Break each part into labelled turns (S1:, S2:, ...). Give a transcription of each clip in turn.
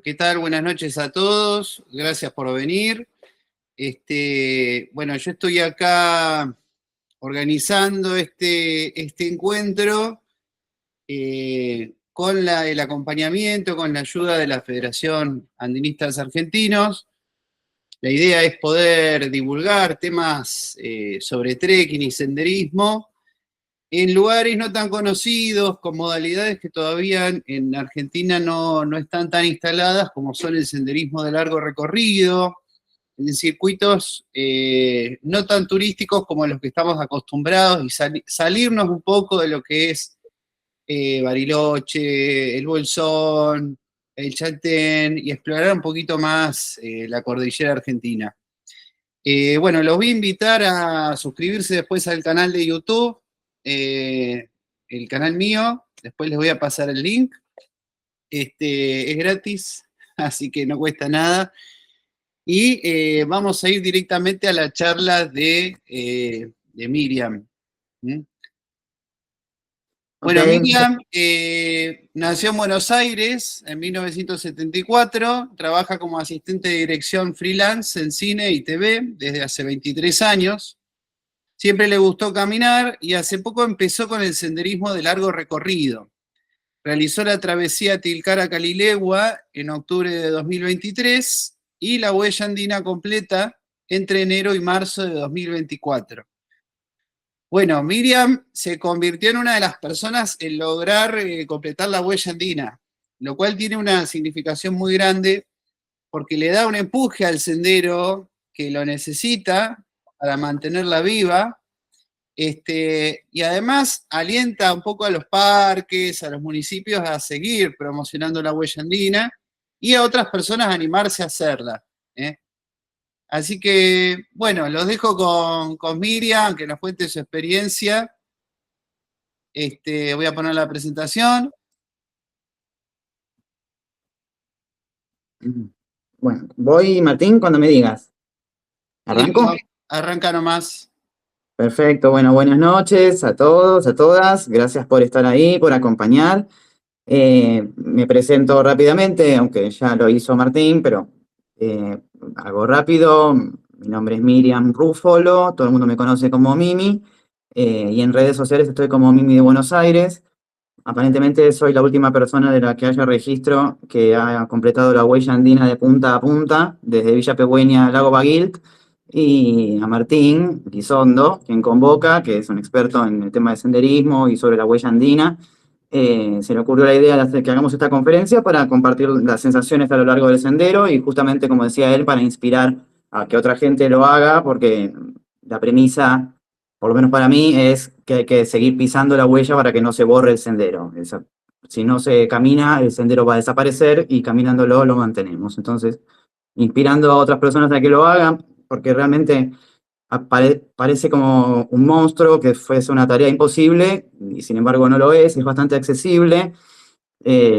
S1: ¿Qué tal? Buenas noches a todos. Gracias por venir. Bueno, yo estoy acá organizando este encuentro con el acompañamiento, con la ayuda de la Federación Andinistas Argentinos. La idea es poder divulgar temas sobre trekking y senderismo en lugares no tan conocidos, con modalidades que todavía en Argentina no están tan instaladas, como son el senderismo de largo recorrido, en circuitos no tan turísticos como los que estamos acostumbrados, y salirnos un poco de lo que es Bariloche, el Bolsón, el Chaltén, y explorar un poquito más la cordillera argentina. Bueno, los voy a invitar a suscribirse después al canal de YouTube, el canal mío, después les voy a pasar el link. Es gratis, así que no cuesta nada. Y vamos a ir directamente a la charla de Miriam. ¿Mm? Bueno,
S2: Okay.
S1: Miriam nació en Buenos Aires en 1974, trabaja como asistente de dirección freelance en cine y TV desde hace 23 años. Siempre le gustó caminar y hace poco empezó con el senderismo de largo recorrido. Realizó la travesía Tilcara-Calilegua en octubre de 2023 y la huella andina completa entre enero y marzo de 2024. Bueno, Miriam se convirtió en una de las personas en lograr completar la huella andina, lo cual tiene una significación muy grande porque le da un empuje al sendero que lo necesita para mantenerla viva. Y además alienta un poco a los parques, a los municipios a seguir promocionando la huella andina y a otras personas a animarse a hacerla. Así que, bueno, los dejo con Miriam, que nos cuente su experiencia. Voy a poner la presentación.
S2: Bueno, voy, Martín, cuando me digas. ¿Arranco?
S1: Listo, arranca nomás.
S2: Perfecto, bueno, buenas noches a todos, a todas. Gracias por estar ahí, por acompañar. Me presento rápidamente, aunque ya lo hizo Martín, pero algo rápido. Mi nombre es Miriam Ruffolo, todo el mundo me conoce como Mimi, y en redes sociales estoy como Mimi de Buenos Aires. Aparentemente soy la última persona de la que haya registro que ha completado la huella andina de punta a punta, desde Villa Pegüeña a Lago Baguilt, y a Martín Guisondo, quien convoca, que es un experto en el tema de senderismo y sobre la huella andina. Se le ocurrió la idea de hacer que hagamos esta conferencia para compartir las sensaciones a lo largo del sendero y justamente, como decía él, para inspirar a que otra gente lo haga, porque la premisa, por lo menos para mí, es que hay que seguir pisando la huella para que no se borre el sendero. Si no se camina, el sendero va a desaparecer y caminándolo lo mantenemos. Entonces, inspirando a otras personas a que lo hagan, porque realmente parece como un monstruo que fuese una tarea imposible, y sin embargo no lo es bastante accesible.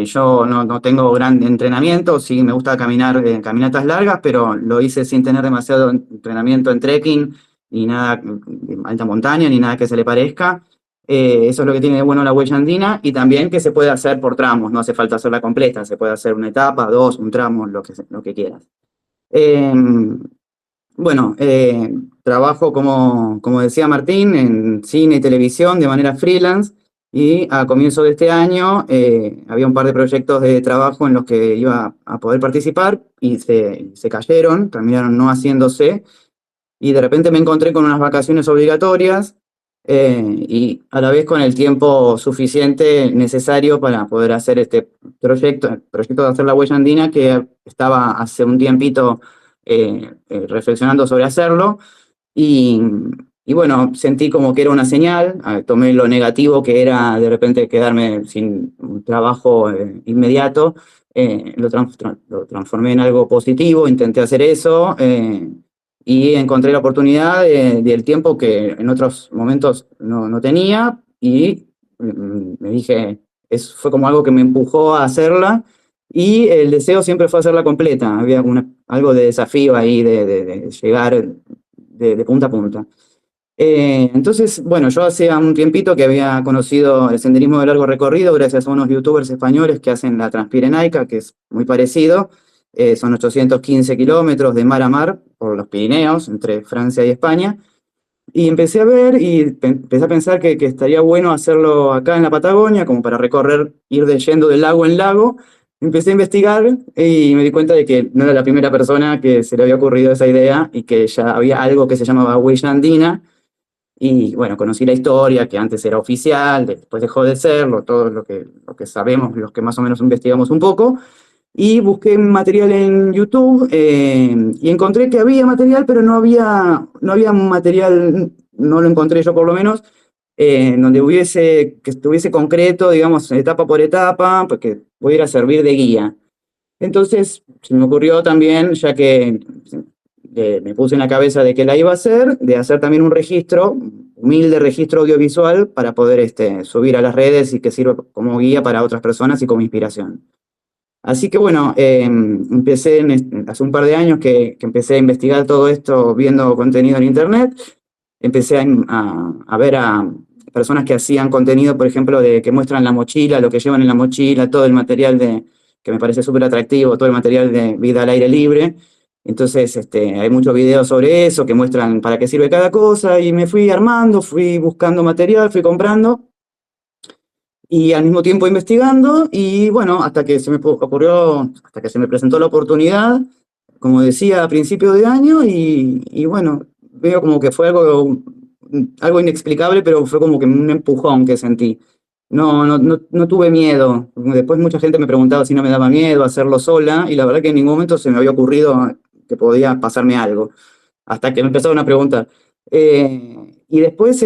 S2: Yo no tengo gran entrenamiento, sí me gusta caminar caminatas largas, pero lo hice sin tener demasiado entrenamiento en trekking, ni nada de alta montaña, ni nada que se le parezca. Eso es lo que tiene de bueno la huella andina, y también que se puede hacer por tramos, no hace falta hacerla completa, se puede hacer una etapa, dos, un tramo, lo que quieras. Bueno, trabajo, como decía Martín, en cine y televisión de manera freelance, y a comienzo de este año había un par de proyectos de trabajo en los que iba a poder participar y se cayeron, terminaron no haciéndose, y de repente me encontré con unas vacaciones obligatorias y a la vez con el tiempo suficiente necesario para poder hacer este proyecto, el proyecto de hacer la huella andina, que estaba hace un tiempito reflexionando sobre hacerlo, y, y bueno, sentí como que era una señal, tomé lo negativo que era de repente quedarme sin un trabajo inmediato, lo transformé en algo positivo, intenté hacer eso, y encontré la oportunidad del tiempo que en otros momentos no tenía, y me dije, fue como algo que me empujó a hacerla, y el deseo siempre fue hacerla completa. Había algo de desafío ahí, de llegar de punta a punta. Entonces, bueno, yo hacía un tiempito que había conocido el senderismo de largo recorrido gracias a unos youtubers españoles que hacen la Transpirenaica, que es muy parecido. Son 815 kilómetros de mar a mar por los Pirineos, entre Francia y España. Y empecé a ver y empecé a pensar que estaría bueno hacerlo acá en la Patagonia, como para recorrer, ir yendo de lago en lago. Empecé a investigar y me di cuenta de que no era la primera persona que se le había ocurrido esa idea y que ya había algo que se llamaba huella andina. Y bueno, conocí la historia, que antes era oficial, después dejó de serlo, todo lo que sabemos, los que más o menos investigamos un poco. Y busqué material en YouTube y encontré que había material, pero no había material, no lo encontré yo por lo menos, en donde que estuviese concreto, digamos, etapa por etapa, porque pudiera servir de guía. Entonces, se me ocurrió también, ya que me puse en la cabeza de que la iba a hacer, de hacer también un registro, humilde registro audiovisual, para poder subir a las redes y que sirva como guía para otras personas y como inspiración. Así que bueno, empecé hace un par de años que empecé a investigar todo esto viendo contenido en internet. Empecé a ver a personas que hacían contenido, por ejemplo, que muestran la mochila, lo que llevan en la mochila, todo el material que me parece súper atractivo, todo el material de vida al aire libre. Entonces, hay muchos videos sobre eso que muestran para qué sirve cada cosa y me fui armando, fui buscando material, fui comprando y al mismo tiempo investigando y bueno, hasta que se me ocurrió, hasta que se me presentó la oportunidad, como decía, a principio de año y bueno, veo como que fue algo inexplicable, pero fue como que un empujón que sentí. No tuve miedo. Después mucha gente me preguntaba si no me daba miedo hacerlo sola y la verdad que en ningún momento se me había ocurrido que podía pasarme algo, hasta que me empezaron a preguntar. Y después,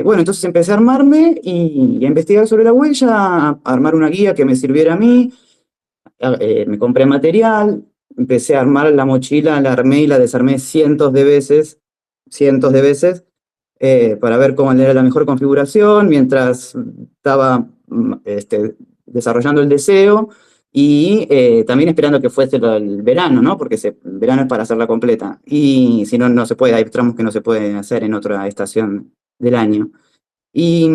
S2: bueno, entonces empecé a armarme y a investigar sobre la huella, a armar una guía que me sirviera a mí. Me compré material, empecé a armar la mochila, la armé y la desarmé cientos de veces, para ver cómo era la mejor configuración, mientras estaba desarrollando el deseo y también esperando que fuese el verano, ¿no? Porque el verano es para hacerla completa. Y si no, no se puede, hay tramos que no se pueden hacer en otra estación del año. Y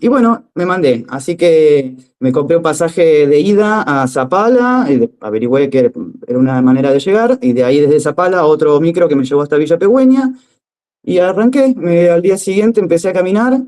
S2: bueno, me mandé. Así que me compré un pasaje de ida a Zapala, averigüé que era una manera de llegar, y de ahí desde Zapala otro micro que me llevó hasta Villa Pegüeña, y arranqué. Al día siguiente empecé a caminar.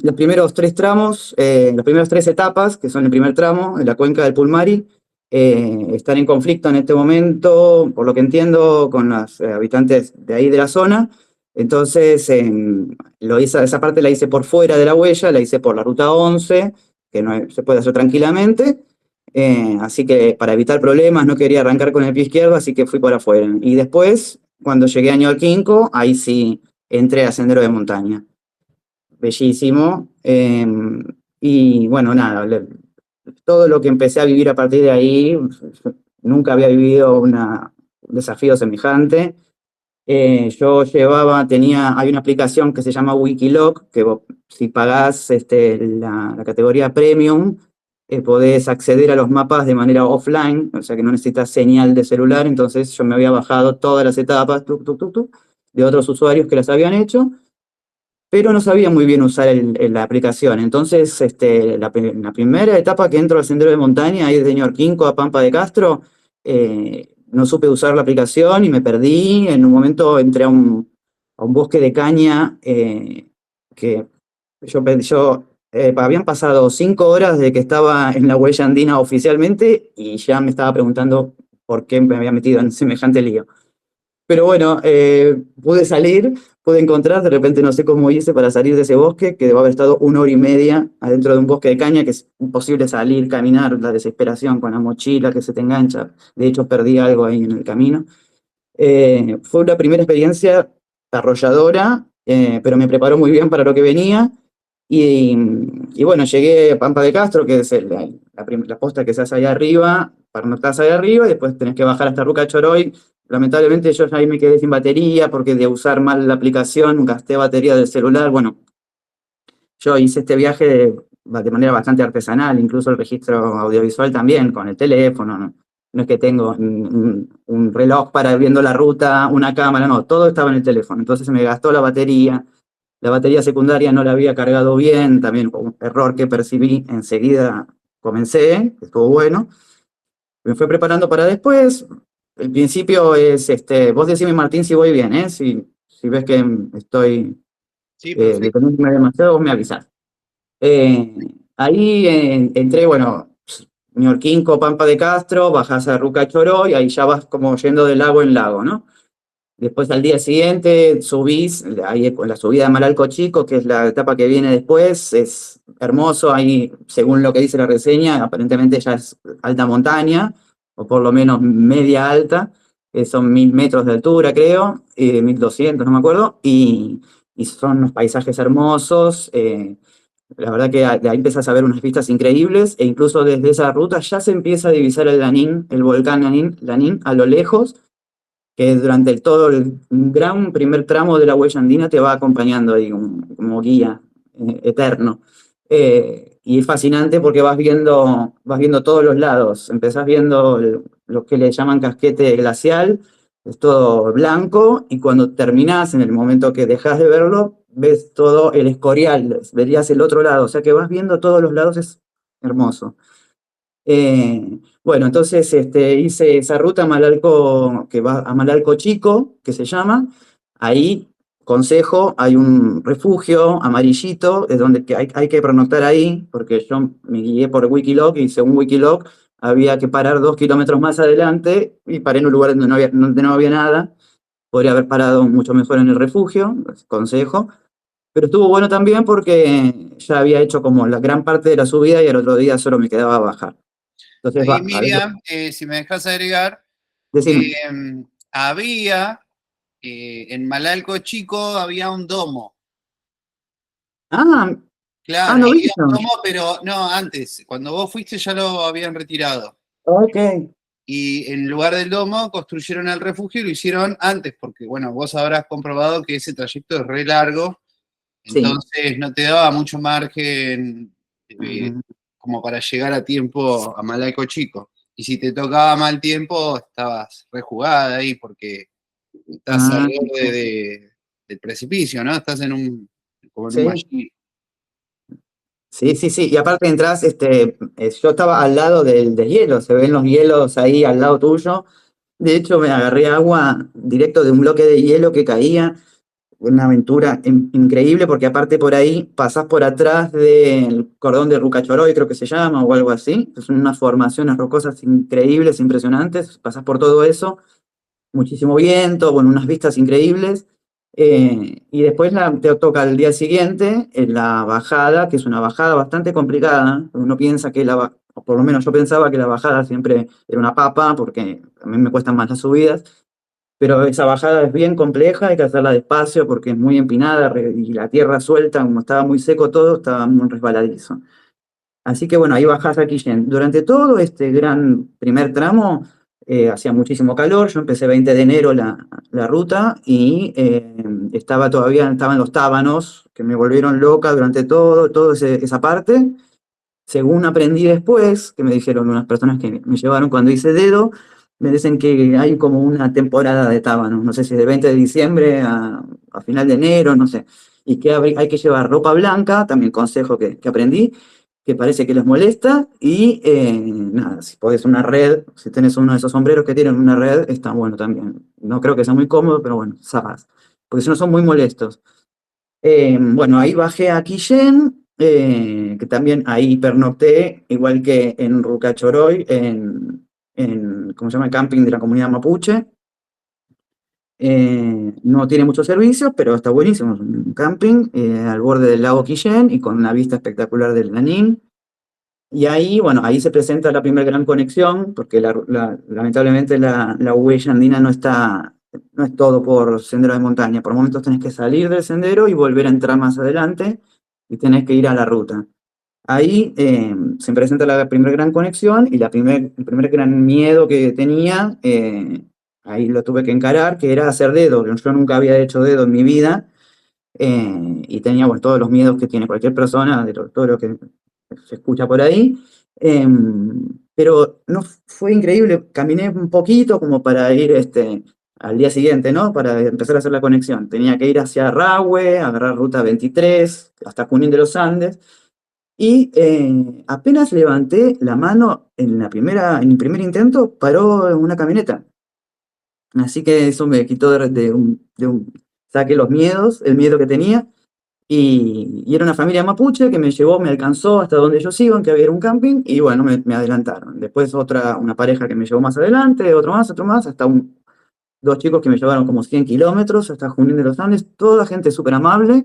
S2: Los primeros tres tramos, las primeras tres etapas, que son el primer tramo, en la cuenca del Pulmari, están en conflicto en este momento, por lo que entiendo, con los habitantes de ahí de la zona. Entonces, esa parte la hice por fuera de la huella, la hice por la ruta 11, que no se puede hacer tranquilamente. Así que para evitar problemas no quería arrancar con el pie izquierdo, así que fui por afuera. Y después, cuando llegué a Ñorquinco, ahí sí entré a sendero de montaña. Bellísimo. Y bueno, nada, todo lo que empecé a vivir a partir de ahí, nunca había vivido un desafío semejante. Hay una aplicación que se llama Wikiloc, que si pagás la categoría Premium, podés acceder a los mapas de manera offline, o sea que no necesitas señal de celular. Entonces yo me había bajado todas las etapas de otros usuarios que las habían hecho, pero no sabía muy bien usar la aplicación. Entonces, la primera etapa que entro al sendero de montaña, ahí desde Ñorquinco a Pampa de Castro, no supe usar la aplicación y me perdí. En un momento entré a un bosque de caña, que habían pasado 5 horas de que estaba en la huella andina oficialmente y ya me estaba preguntando por qué me había metido en semejante lío. Pero bueno, pude salir, pude encontrar, de repente no sé cómo hice para salir de ese bosque, que debo haber estado 1 hora y media adentro de un bosque de caña, que es imposible salir, caminar, la desesperación con la mochila que se te engancha. De hecho, perdí algo ahí en el camino. Fue una primera experiencia arrolladora, pero me preparó muy bien para lo que venía. Y bueno, llegué a Pampa de Castro, que es la posta que se hace allá arriba, para no estar allá arriba, y después tenés que bajar hasta Ruca Choroy. Lamentablemente yo ahí me quedé sin batería porque de usar mal la aplicación gasté batería del celular. Bueno, yo hice este viaje de manera bastante artesanal, incluso el registro audiovisual también, con el teléfono. No es que tengo un reloj para viendo la ruta, una cámara, no, todo estaba en el teléfono. Entonces se me gastó la batería, La batería secundaria no la había cargado bien, también un error que percibí enseguida comencé, estuvo bueno. Me fue preparando para después. El principio es, vos decime Martín si voy bien, ¿eh? Si ves que estoy
S1: Sí, perfecto.
S2: deteniéndome demasiado, vos me avisás. Eh, ahí entré, bueno, Ñorquinco, Pampa de Castro, bajás a Ruca Choró y ahí ya vas como yendo de lago en lago, ¿no? Después al día siguiente subís, ahí con la subida de Malalco Chico, que es la etapa que viene después, es hermoso, ahí según lo que dice la reseña, aparentemente ya es alta montaña, o por lo menos media alta, son 1000 metros de altura creo, 1200, no me acuerdo, y son unos paisajes hermosos, la verdad que de ahí empiezas a ver unas vistas increíbles, e incluso desde esa ruta ya se empieza a divisar el Lanín, el volcán Lanín a lo lejos, que durante todo el gran primer tramo de la huella andina te va acompañando ahí como guía eterno. Y es fascinante porque vas viendo todos los lados. Empezás viendo lo que le llaman casquete glacial, es todo blanco, y cuando terminás, en el momento que dejas de verlo, ves todo el escorial, verías el otro lado. O sea que vas viendo todos los lados, es hermoso. Bueno, entonces hice esa ruta a Malalco, que va a Malalco Chico, que se llama. Ahí, consejo, hay un refugio amarillito, es donde hay que pernoctar ahí, porque yo me guié por Wikiloc y según Wikiloc había que parar 2 kilómetros más adelante y paré en un lugar donde no había nada. Podría haber parado mucho mejor en el refugio, consejo. Pero estuvo bueno también porque ya había hecho como la gran parte de la subida y al otro día solo me quedaba bajar. Entonces
S1: Ahí,
S2: va, a ver,
S1: Miriam, si me dejas agregar,
S2: decime.
S1: había en Malalco Chico había un domo.
S2: Ah,
S1: Claro,
S2: no
S1: había
S2: vino.
S1: un domo, pero no, antes, cuando vos fuiste ya lo habían retirado.
S2: Ok.
S1: Y en lugar del domo construyeron el refugio y lo hicieron antes, porque bueno, vos habrás comprobado que ese trayecto es re largo,
S2: Sí.
S1: entonces no te daba mucho margen
S2: Mm,
S1: como para llegar a tiempo a Malalco Chico. Y si te tocaba mal tiempo, estabas rejugada ahí porque estás al
S2: ah,
S1: borde del precipicio, ¿no? Estás como en un
S2: sí,
S1: valle.
S2: sí, sí, sí. Y aparte entras, yo estaba al lado del hielo, se ven los hielos ahí al lado tuyo. De hecho, me agarré agua directo de un bloque de hielo que caía. Una aventura increíble porque aparte por ahí pasás por atrás del cordón de Rucachoroy, creo que se llama, o algo así. Son unas formaciones rocosas increíbles, impresionantes. Pasás por todo eso, muchísimo viento, bueno, unas vistas increíbles. Y después te toca el día siguiente la bajada, que es una bajada bastante complicada. Uno piensa que o por lo menos yo pensaba que la bajada siempre era una papa, porque a mí me cuestan más las subidas, pero esa bajada es bien compleja, hay que hacerla despacio porque es muy empinada y la tierra suelta, como estaba muy seco todo, estaba muy resbaladizo. Así que bueno, ahí bajás a Quillén. Durante todo este gran primer tramo hacía muchísimo calor, yo empecé 20 de enero la ruta y estaban los tábanos que me volvieron loca durante toda esa parte. Según aprendí después, que me dijeron unas personas que me llevaron cuando hice dedo, me dicen que hay como una temporada de tábanos, no sé si es de 20 de diciembre a final de enero, no sé, y que hay que llevar ropa blanca, también consejo que aprendí, que parece que les molesta, y nada, si podés una red, si tenés uno de esos sombreros que tienen una red, está bueno también. No creo que sea muy cómodo, pero bueno, sabes, porque si no son muy molestos. Bueno, ahí bajé a Quillén, que también ahí pernocté, igual que en Rucachoroy, ¿cómo se llama? El camping de la comunidad mapuche. No tiene muchos servicios, pero está buenísimo. Es un camping al borde del lago Quillén y con una vista espectacular del Lanín. Y ahí, bueno, ahí se presenta la primera gran conexión, porque lamentablemente la huella andina no es todo por sendero de montaña. Por momentos tenés que salir del sendero y volver a entrar más adelante y tenés que ir a la ruta. Ahí se presenta la primera gran conexión y el primer gran miedo que tenía, ahí lo tuve que encarar, que era hacer dedo. Yo nunca había hecho dedo en mi vida y tenía bueno, todos los miedos que tiene cualquier persona, todo lo que se escucha por ahí. Eh, pero no fue increíble, caminé un poquito como para ir al día siguiente, ¿no? Para empezar a hacer la conexión. Tenía que ir hacia Rahue, agarrar ruta 23, hasta Junín de los Andes, y apenas levanté la mano en el primer intento, paró una camioneta. Así que eso me quitó saqué los miedos, el miedo que tenía, y era una familia mapuche que me llevó, me alcanzó hasta donde ellos iban, que había un camping, y bueno, me adelantaron. Después una pareja que me llevó más adelante, otro más, hasta dos chicos que me llevaron como 100 kilómetros hasta Junín de los Andes, toda gente súper amable.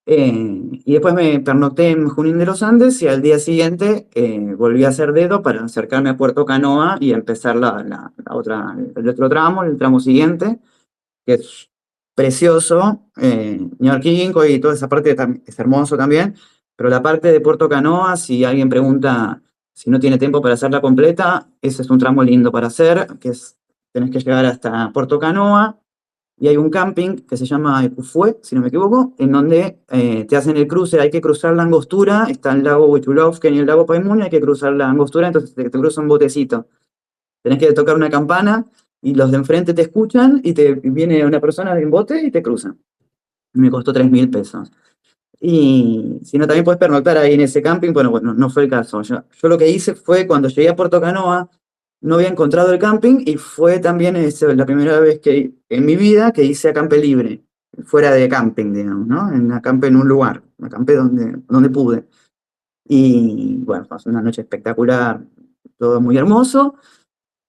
S2: Y después me pernocté en Junín de los Andes y al día siguiente volví a hacer dedo para acercarme a Puerto Canoa y empezar el otro tramo, el tramo siguiente, que es precioso. Ñorquinco y toda esa parte es hermoso también, pero la parte de Puerto Canoa, si alguien pregunta si no tiene tiempo para hacerla completa, ese es un tramo lindo para hacer, tenés que llegar hasta Puerto Canoa, y hay un camping que se llama Ecufue, si no me equivoco, en donde te hacen el cruce, hay que cruzar la Angostura, está el lago Huichulovsky y el lago Paimún, hay que cruzar la Angostura, entonces te cruza un botecito. Tenés que tocar una campana y los de enfrente te escuchan y viene una persona en bote y te cruza. Me costó 3.000 pesos. Y si no, también puedes pernoctar ahí en ese camping. Bueno, no fue el caso. Yo lo que hice fue, cuando llegué a Puerto Canoa, no había encontrado el camping y fue también la primera vez en mi vida que hice acampe libre, fuera de camping, digamos, ¿no? Acampé en un lugar, acampé donde pude. Y bueno, pasó una noche espectacular, todo muy hermoso.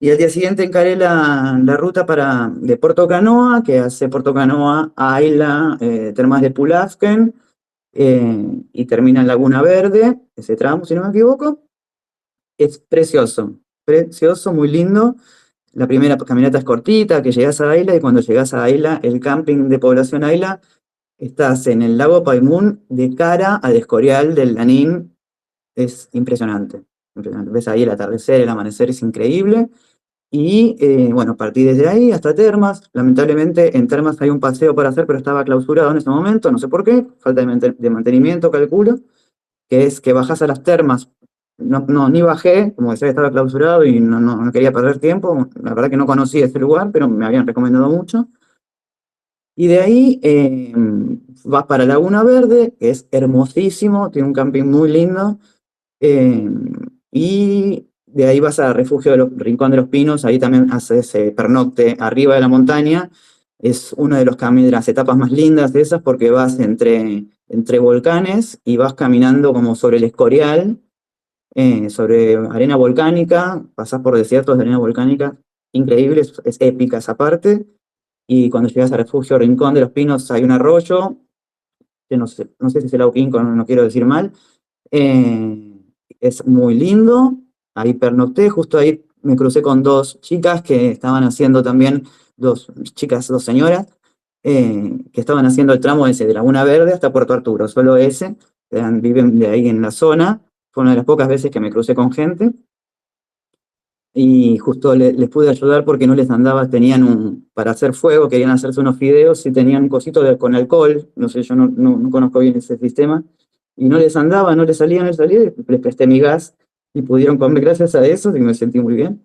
S2: Y al día siguiente encaré la ruta de Puerto Canoa, que hace Puerto Canoa a Ayla, Termas de Pulafken, y termina en Laguna Verde, ese tramo, si no me equivoco. Es precioso, precioso, muy lindo. La primera caminata es cortita, que llegas a Ayla, y cuando llegas a Ayla, el camping de población Ayla, estás en el lago Paimún de cara al Escorial del Lanín. Es impresionante, impresionante. Ves ahí el atardecer, el amanecer, es increíble. Y bueno, partí desde ahí hasta Termas. Lamentablemente en Termas hay un paseo para hacer, pero estaba clausurado en ese momento, no sé por qué, falta de mantenimiento, calculo, que es que bajás a las Termas. No, ni bajé, como decía, estaba clausurado y no quería perder tiempo. La verdad que no conocía ese lugar, pero me habían recomendado mucho. Y de ahí vas para Laguna Verde, que es hermosísimo, tiene un camping muy lindo. eh, y de ahí vas a Refugio Rincón de los Pinos, ahí también haces pernocte arriba de la montaña. Es una de de las etapas más lindas de esas, porque vas entre volcanes y vas caminando como sobre el Escorial, sobre arena volcánica, pasás por desiertos de arena volcánica, increíble, es épica esa parte. Y cuando llegas a Refugio Rincón de los Pinos hay un arroyo, que no sé si es el Auquinco, no quiero decir mal. eh, es muy lindo. Ahí pernocté, justo ahí me crucé con dos chicas que estaban haciendo también, dos chicas, dos señoras, que estaban haciendo el tramo ese de Laguna Verde hasta Puerto Arturo, solo ese. Viven de ahí en la zona. Fue una de las pocas veces que me crucé con gente. Y justo les pude ayudar porque no les andaba, para hacer fuego, querían hacerse unos fideos y tenían un cosito con alcohol, no sé, yo no conozco bien ese sistema, y no les andaba, no les salía, y les presté mi gas y pudieron comer gracias a eso, y me sentí muy bien.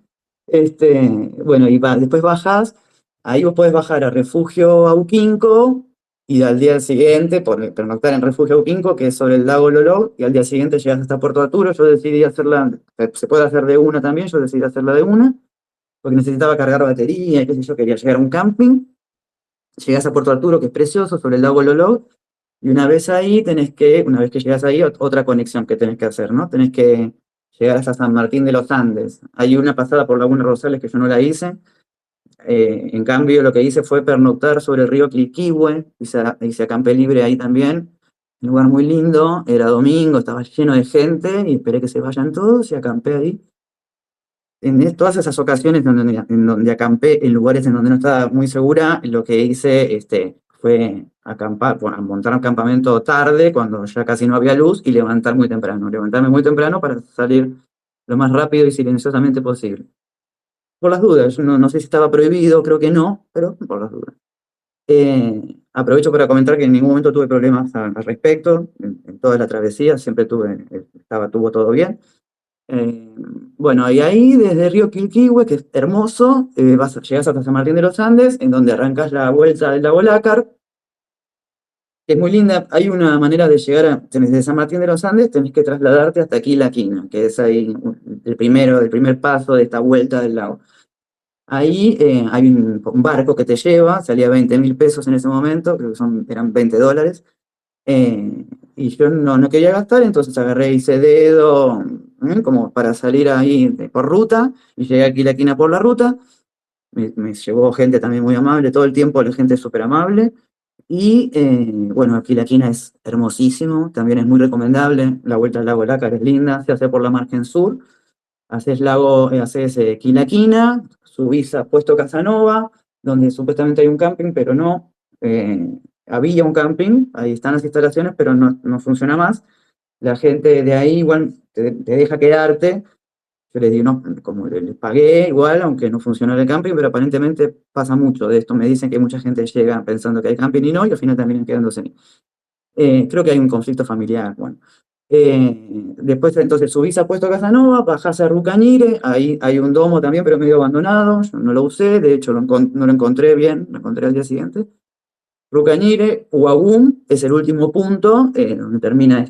S2: Bueno, después bajás, ahí vos podés bajar a Refugio Auquinco, y al día siguiente, por pernoctar en Refugio Auquinco, que es sobre el lago Lolo, y al día siguiente llegas hasta Puerto Arturo. Yo decidí hacerla, se puede hacer de una también, yo decidí hacerla de una, porque necesitaba cargar batería y qué sé yo, quería llegar a un camping. Llegás a Puerto Arturo, que es precioso, sobre el lago Lolo, y una vez que llegas ahí, otra conexión que tenés que hacer, ¿no? Tenés que llegar hasta San Martín de los Andes. Hay una pasada por Laguna Rosales que yo no la hice. En cambio, lo que hice fue pernoctar sobre el río Cliquihue, hice acampe libre ahí también, un lugar muy lindo, era domingo, estaba lleno de gente, y esperé que se vayan todos y acampé ahí. Todas esas ocasiones en donde acampé en lugares en donde no estaba muy segura, lo que hice fue acampar, bueno, montar un campamento tarde, cuando ya casi no había luz, y levantarme muy temprano para salir lo más rápido y silenciosamente posible. Por las dudas, no sé si estaba prohibido, creo que no, pero por las dudas. Aprovecho para comentar que en ningún momento tuve problemas al respecto, en toda la travesía siempre estuvo todo bien. Eh, bueno, y ahí desde Río Quilquihue, que es hermoso, llegás hasta San Martín de los Andes, en donde arrancas la vuelta del lago Lácar, que es muy linda. Hay una manera de llegar desde San Martín de los Andes, tenés que trasladarte hasta Quilaquina, que es ahí el primer paso de esta vuelta del lago. Ahí hay un barco que te lleva, salía 20.000 pesos en ese momento, creo que eran $20. Y yo no quería gastar, entonces agarré, hice dedo, como para salir ahí por ruta, y llegué aquí a la quina por la ruta. Me llevó gente también muy amable, todo el tiempo la gente es súper amable. Y bueno, aquí la quina es hermosísimo, también es muy recomendable. La vuelta al lago Lácar es linda, se hace por la margen sur. Haces Quilaquina, subís a Puesto Casanova, donde supuestamente hay un camping, pero no. Eh, Había un camping, ahí están las instalaciones, pero no funciona más. La gente de ahí igual te deja quedarte. Yo les digo, no, como les pagué igual, aunque no funcionara el camping, pero aparentemente pasa mucho de esto. Me dicen que mucha gente llega pensando que hay camping y no, y al final terminan quedándose ahí. Creo que hay un conflicto familiar, bueno. Después entonces subís a Puesto Casanova, bajás a Rucañire, ahí hay un domo también, pero medio abandonado, yo no lo usé, de hecho no lo encontré bien, lo encontré al día siguiente. Rucañire, Huagún es el último punto, donde termina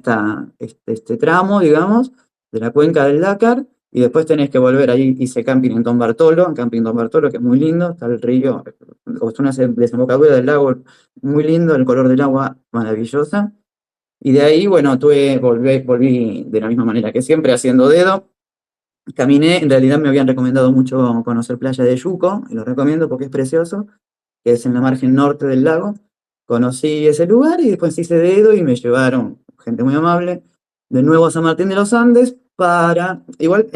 S2: este tramo, digamos, de la cuenca del Lácar, y después tenés que volver ahí, hice camping en Don Bartolo, en Camping Don Bartolo, que es muy lindo, está el río, es una desembocadura del lago muy lindo, el color del agua maravillosa. Y de ahí, bueno, volví de la misma manera que siempre, haciendo dedo. Caminé, en realidad me habían recomendado mucho conocer Playa de Yuco, y lo recomiendo porque es precioso, que es en la margen norte del lago. Conocí ese lugar y después hice dedo y me llevaron, gente muy amable, de nuevo a San Martín de los Andes igual,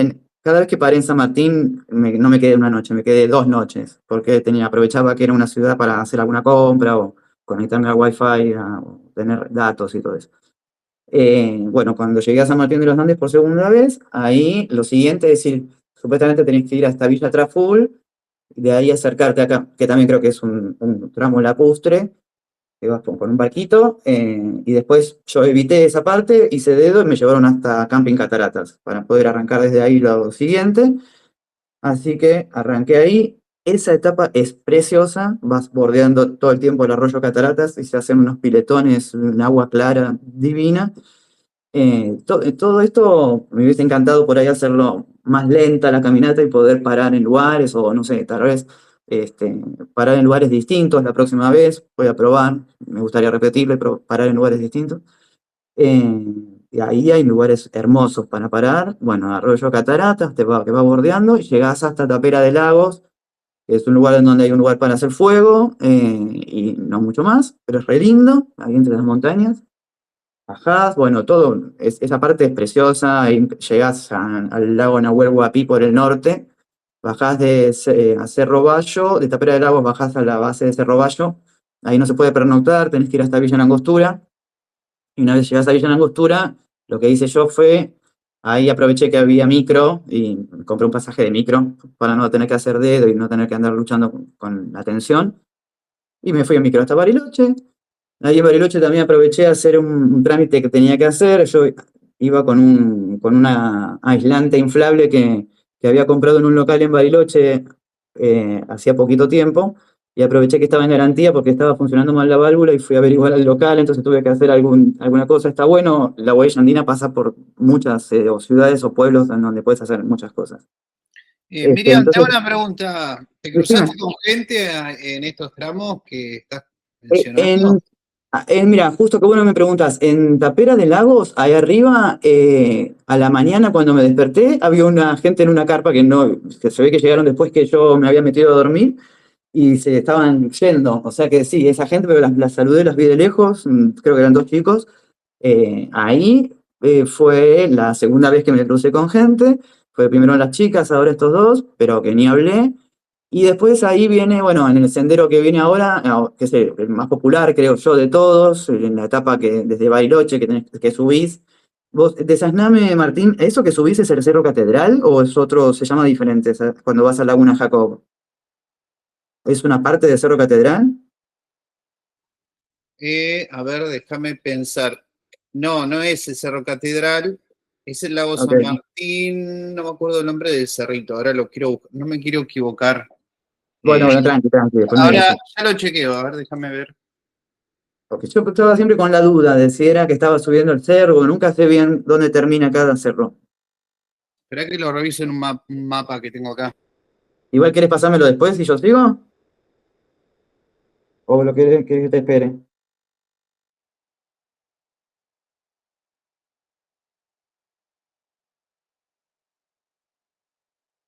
S2: cada vez que paré en San Martín, no me quedé una noche, me quedé 2 noches, porque aprovechaba que era una ciudad para hacer alguna compra o conectarme al Wi-Fi, o tener datos y todo eso. Bueno, cuando llegué a San Martín de los Andes por segunda vez, ahí lo siguiente es decir, supuestamente tenés que ir hasta Villa Traful, de ahí acercarte acá, que también creo que es un tramo lacustre, que vas con un barquito, y después yo evité esa parte, hice dedo y me llevaron hasta Camping Cataratas, para poder arrancar desde ahí lo siguiente. Así que arranqué ahí. Esa etapa es preciosa, vas bordeando todo el tiempo el arroyo Cataratas y se hacen unos piletones, un agua clara, divina. Todo esto me hubiese encantado por ahí hacerlo más lenta la caminata y poder parar en lugares, o no sé, tal vez parar en lugares distintos la próxima vez. Voy a probar, me gustaría repetirlo, pero parar en lugares distintos. Eh, y ahí hay lugares hermosos para parar. Bueno, Arroyo Cataratas, que va bordeando y llegás hasta Tapera de Lagos, que es un lugar en donde hay un lugar para hacer fuego, y no mucho más, pero es re lindo, ahí entre las montañas. Bajás, bueno, esa parte es preciosa, ahí llegás al lago Nahuel Huapi por el norte, bajás a Cerro Bayo, de Tapera de Lagos bajás a la base de Cerro Bayo, ahí no se puede pernoctar, tenés que ir hasta Villa Langostura, y una vez llegás a Villa Langostura, lo que hice yo fue, ahí aproveché que había micro, y compré un pasaje de micro, para no tener que hacer dedo y no tener que andar luchando con la tensión, y me fui en micro hasta Bariloche. Ahí en Bariloche también aproveché a hacer un trámite que tenía que hacer. Yo iba con una aislante inflable que había comprado en un local en Bariloche hacía poquito tiempo, y aproveché que estaba en garantía porque estaba funcionando mal la válvula y fui a averiguar al local, entonces tuve que hacer alguna cosa. Está bueno, la huella andina pasa por muchas o ciudades o pueblos en donde puedes hacer muchas cosas.
S1: Miriam, te hago
S2: Entonces,
S1: una pregunta. ¿Te
S2: decime,
S1: cruzaste con gente en estos tramos que estás
S2: eh,
S1: mencionando?
S2: en mira, justo que bueno me preguntas, en Tapera de Lagos, ahí arriba, a la mañana cuando me desperté, había una gente en una carpa que se ve que llegaron después que yo me había metido a dormir y se estaban yendo. O sea que sí, esa gente, pero las saludé, las vi de lejos, creo que eran 2 chicos. Ahí fue la segunda vez que me crucé con gente, fue primero las chicas, ahora estos dos, pero que ni hablé. Y después ahí viene, bueno, en el sendero que viene ahora, que es el más popular, creo yo, de todos, en la etapa que desde Bariloche que subís. Vos, desasname, Martín, ¿eso que subís es el Cerro Catedral o es otro, se llama diferente, cuando vas a Laguna Jacob? ¿Es una parte del Cerro Catedral?
S1: A ver, déjame pensar. No, no es el Cerro Catedral. Es el lago
S2: Ok.
S1: San Martín, no me acuerdo el nombre del cerrito, ahora lo quiero buscar, no me quiero equivocar.
S2: Bueno,
S1: Eh,
S2: bueno, tranqui, tranqui, después me
S1: ahora
S2: dices.
S1: ya lo chequeo, a ver, déjame ver.
S2: Porque yo estaba siempre con la duda de si era que estaba subiendo el cerro, nunca sé bien dónde termina cada cerro.
S1: Esperá que lo reviso en un mapa que tengo acá.
S2: Igual querés pasármelo después si yo sigo, o lo querés que te espere.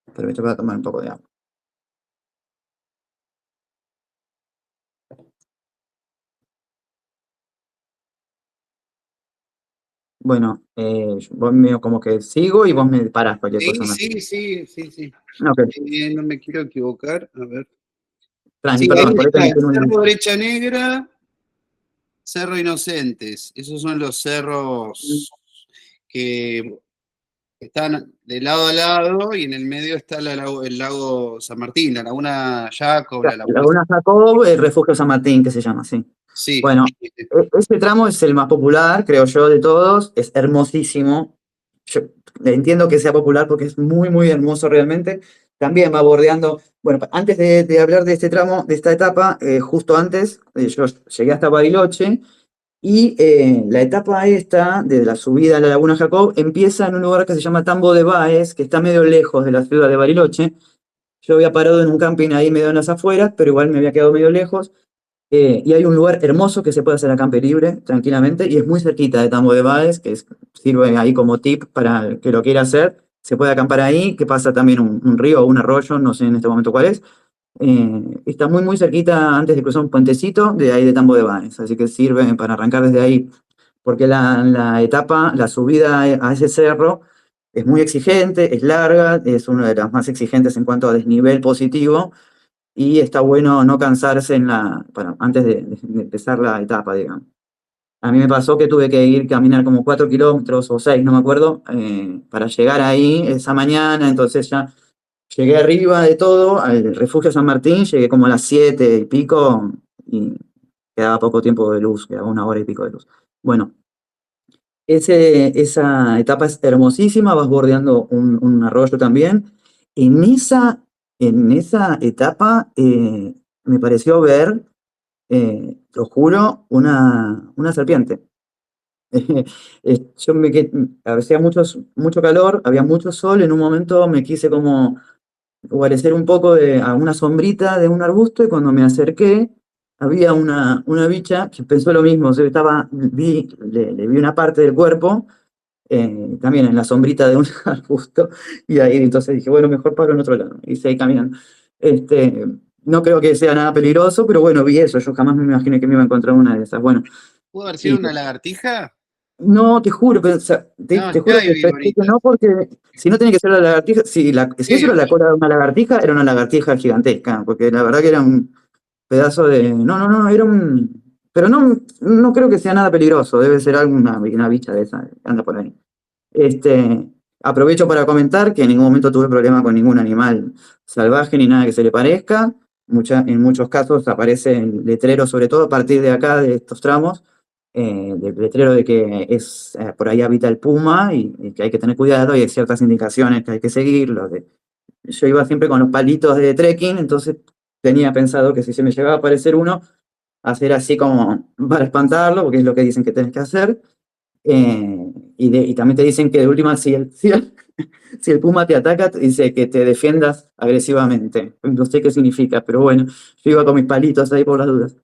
S2: Aprovecho para tomar un poco de agua. Bueno, vos medio como que sigo y vos me parás cualquier cosa
S1: Sí,
S2: más.
S1: sí, sí, sí, sí.
S2: Ok,
S1: No me quiero equivocar, a ver.
S2: tranqui,
S1: Sí, ahí
S2: perdón, por ahí
S1: está,
S2: también tengo un...
S1: Cerro Brecha Negra, Cerro Inocentes. Esos son los cerros que están de lado a lado y en el medio está el lago San Martín, la laguna Jacob, la laguna...
S2: Laguna Jacob, el Refugio San Martín, que se llama así.
S1: Sí,
S2: Bueno, este tramo es el más popular, creo yo, de todos. Es hermosísimo. Yo entiendo que sea popular porque es muy, muy hermoso realmente. También va bordeando. Bueno, antes de hablar de este tramo, de esta etapa, justo antes, yo llegué hasta Bariloche y la etapa esta de la subida a la Laguna Jacob empieza en un lugar que se llama Tambo de Báez, que está medio lejos de la ciudad de Bariloche. Yo había parado en un camping ahí medio en las afueras, pero igual me había quedado medio lejos. Y hay un lugar hermoso que se puede hacer acampe libre, tranquilamente, y es muy cerquita de Tambo de Báez, sirve ahí como tip para el que lo quiera hacer. Se puede acampar ahí, que pasa también un río o un arroyo, no sé en este momento cuál es. Está muy, muy cerquita antes de cruzar un puentecito de ahí de Tambo de Báez, así que sirve para arrancar desde ahí, porque la etapa, la subida a ese cerro es muy exigente, es larga, es una de las más exigentes en cuanto a desnivel positivo y está bueno no cansarse antes de empezar la etapa, digamos. A mí me pasó que tuve que ir caminar como 4 kilómetros o 6, no me acuerdo, para llegar ahí esa mañana, entonces ya llegué arriba de todo, al refugio San Martín, llegué como a las 7 y pico y quedaba poco tiempo de luz, quedaba 1 hora y pico de luz. Bueno, esa etapa es hermosísima, vas bordeando un arroyo también. En en esa etapa me pareció ver, te lo juro, una serpiente. Hacía mucho calor, había mucho sol, en un momento me quise como guarecer un poco a una sombrita de un arbusto y cuando me acerqué había una bicha que pensó lo mismo, o sea, le vi una parte del cuerpo también en la sombrita de un arbusto, y ahí entonces dije, bueno, mejor paro en otro lado, y seguí caminando. Este, no creo que sea nada peligroso, pero bueno, vi eso, yo jamás me imaginé que me iba a encontrar una de esas. Bueno,
S1: ¿pudo haber sido
S2: y
S1: una lagartija?
S2: no, te juro, pero, o sea,
S1: No,
S2: te
S1: ¿qué
S2: juro
S1: hay
S2: que pensé que
S1: ahorita?
S2: no, porque si no tiene que ser la lagartija, si eso
S1: Sí,
S2: era la cola de una lagartija, era una lagartija gigantesca, porque la verdad que era un pedazo de... No, no, no, era un... Pero no creo que sea nada peligroso, debe ser una bicha de esa que anda por ahí. Este, aprovecho para comentar que en ningún momento tuve problema con ningún animal salvaje ni nada que se le parezca. En muchos casos aparece el letrero, sobre todo a partir de acá, de estos tramos, del letrero de que por ahí habita el puma y que hay que tener cuidado y hay ciertas indicaciones que hay que seguir. Yo iba siempre con los palitos de trekking, entonces tenía pensado que si se me llegaba a aparecer uno, hacer así como para espantarlo, porque es lo que dicen que tenés que hacer. Y también te dicen que de última, si el puma te ataca, te dice que te defiendas agresivamente. No sé qué significa, pero bueno, yo iba con mis palitos ahí por las dudas.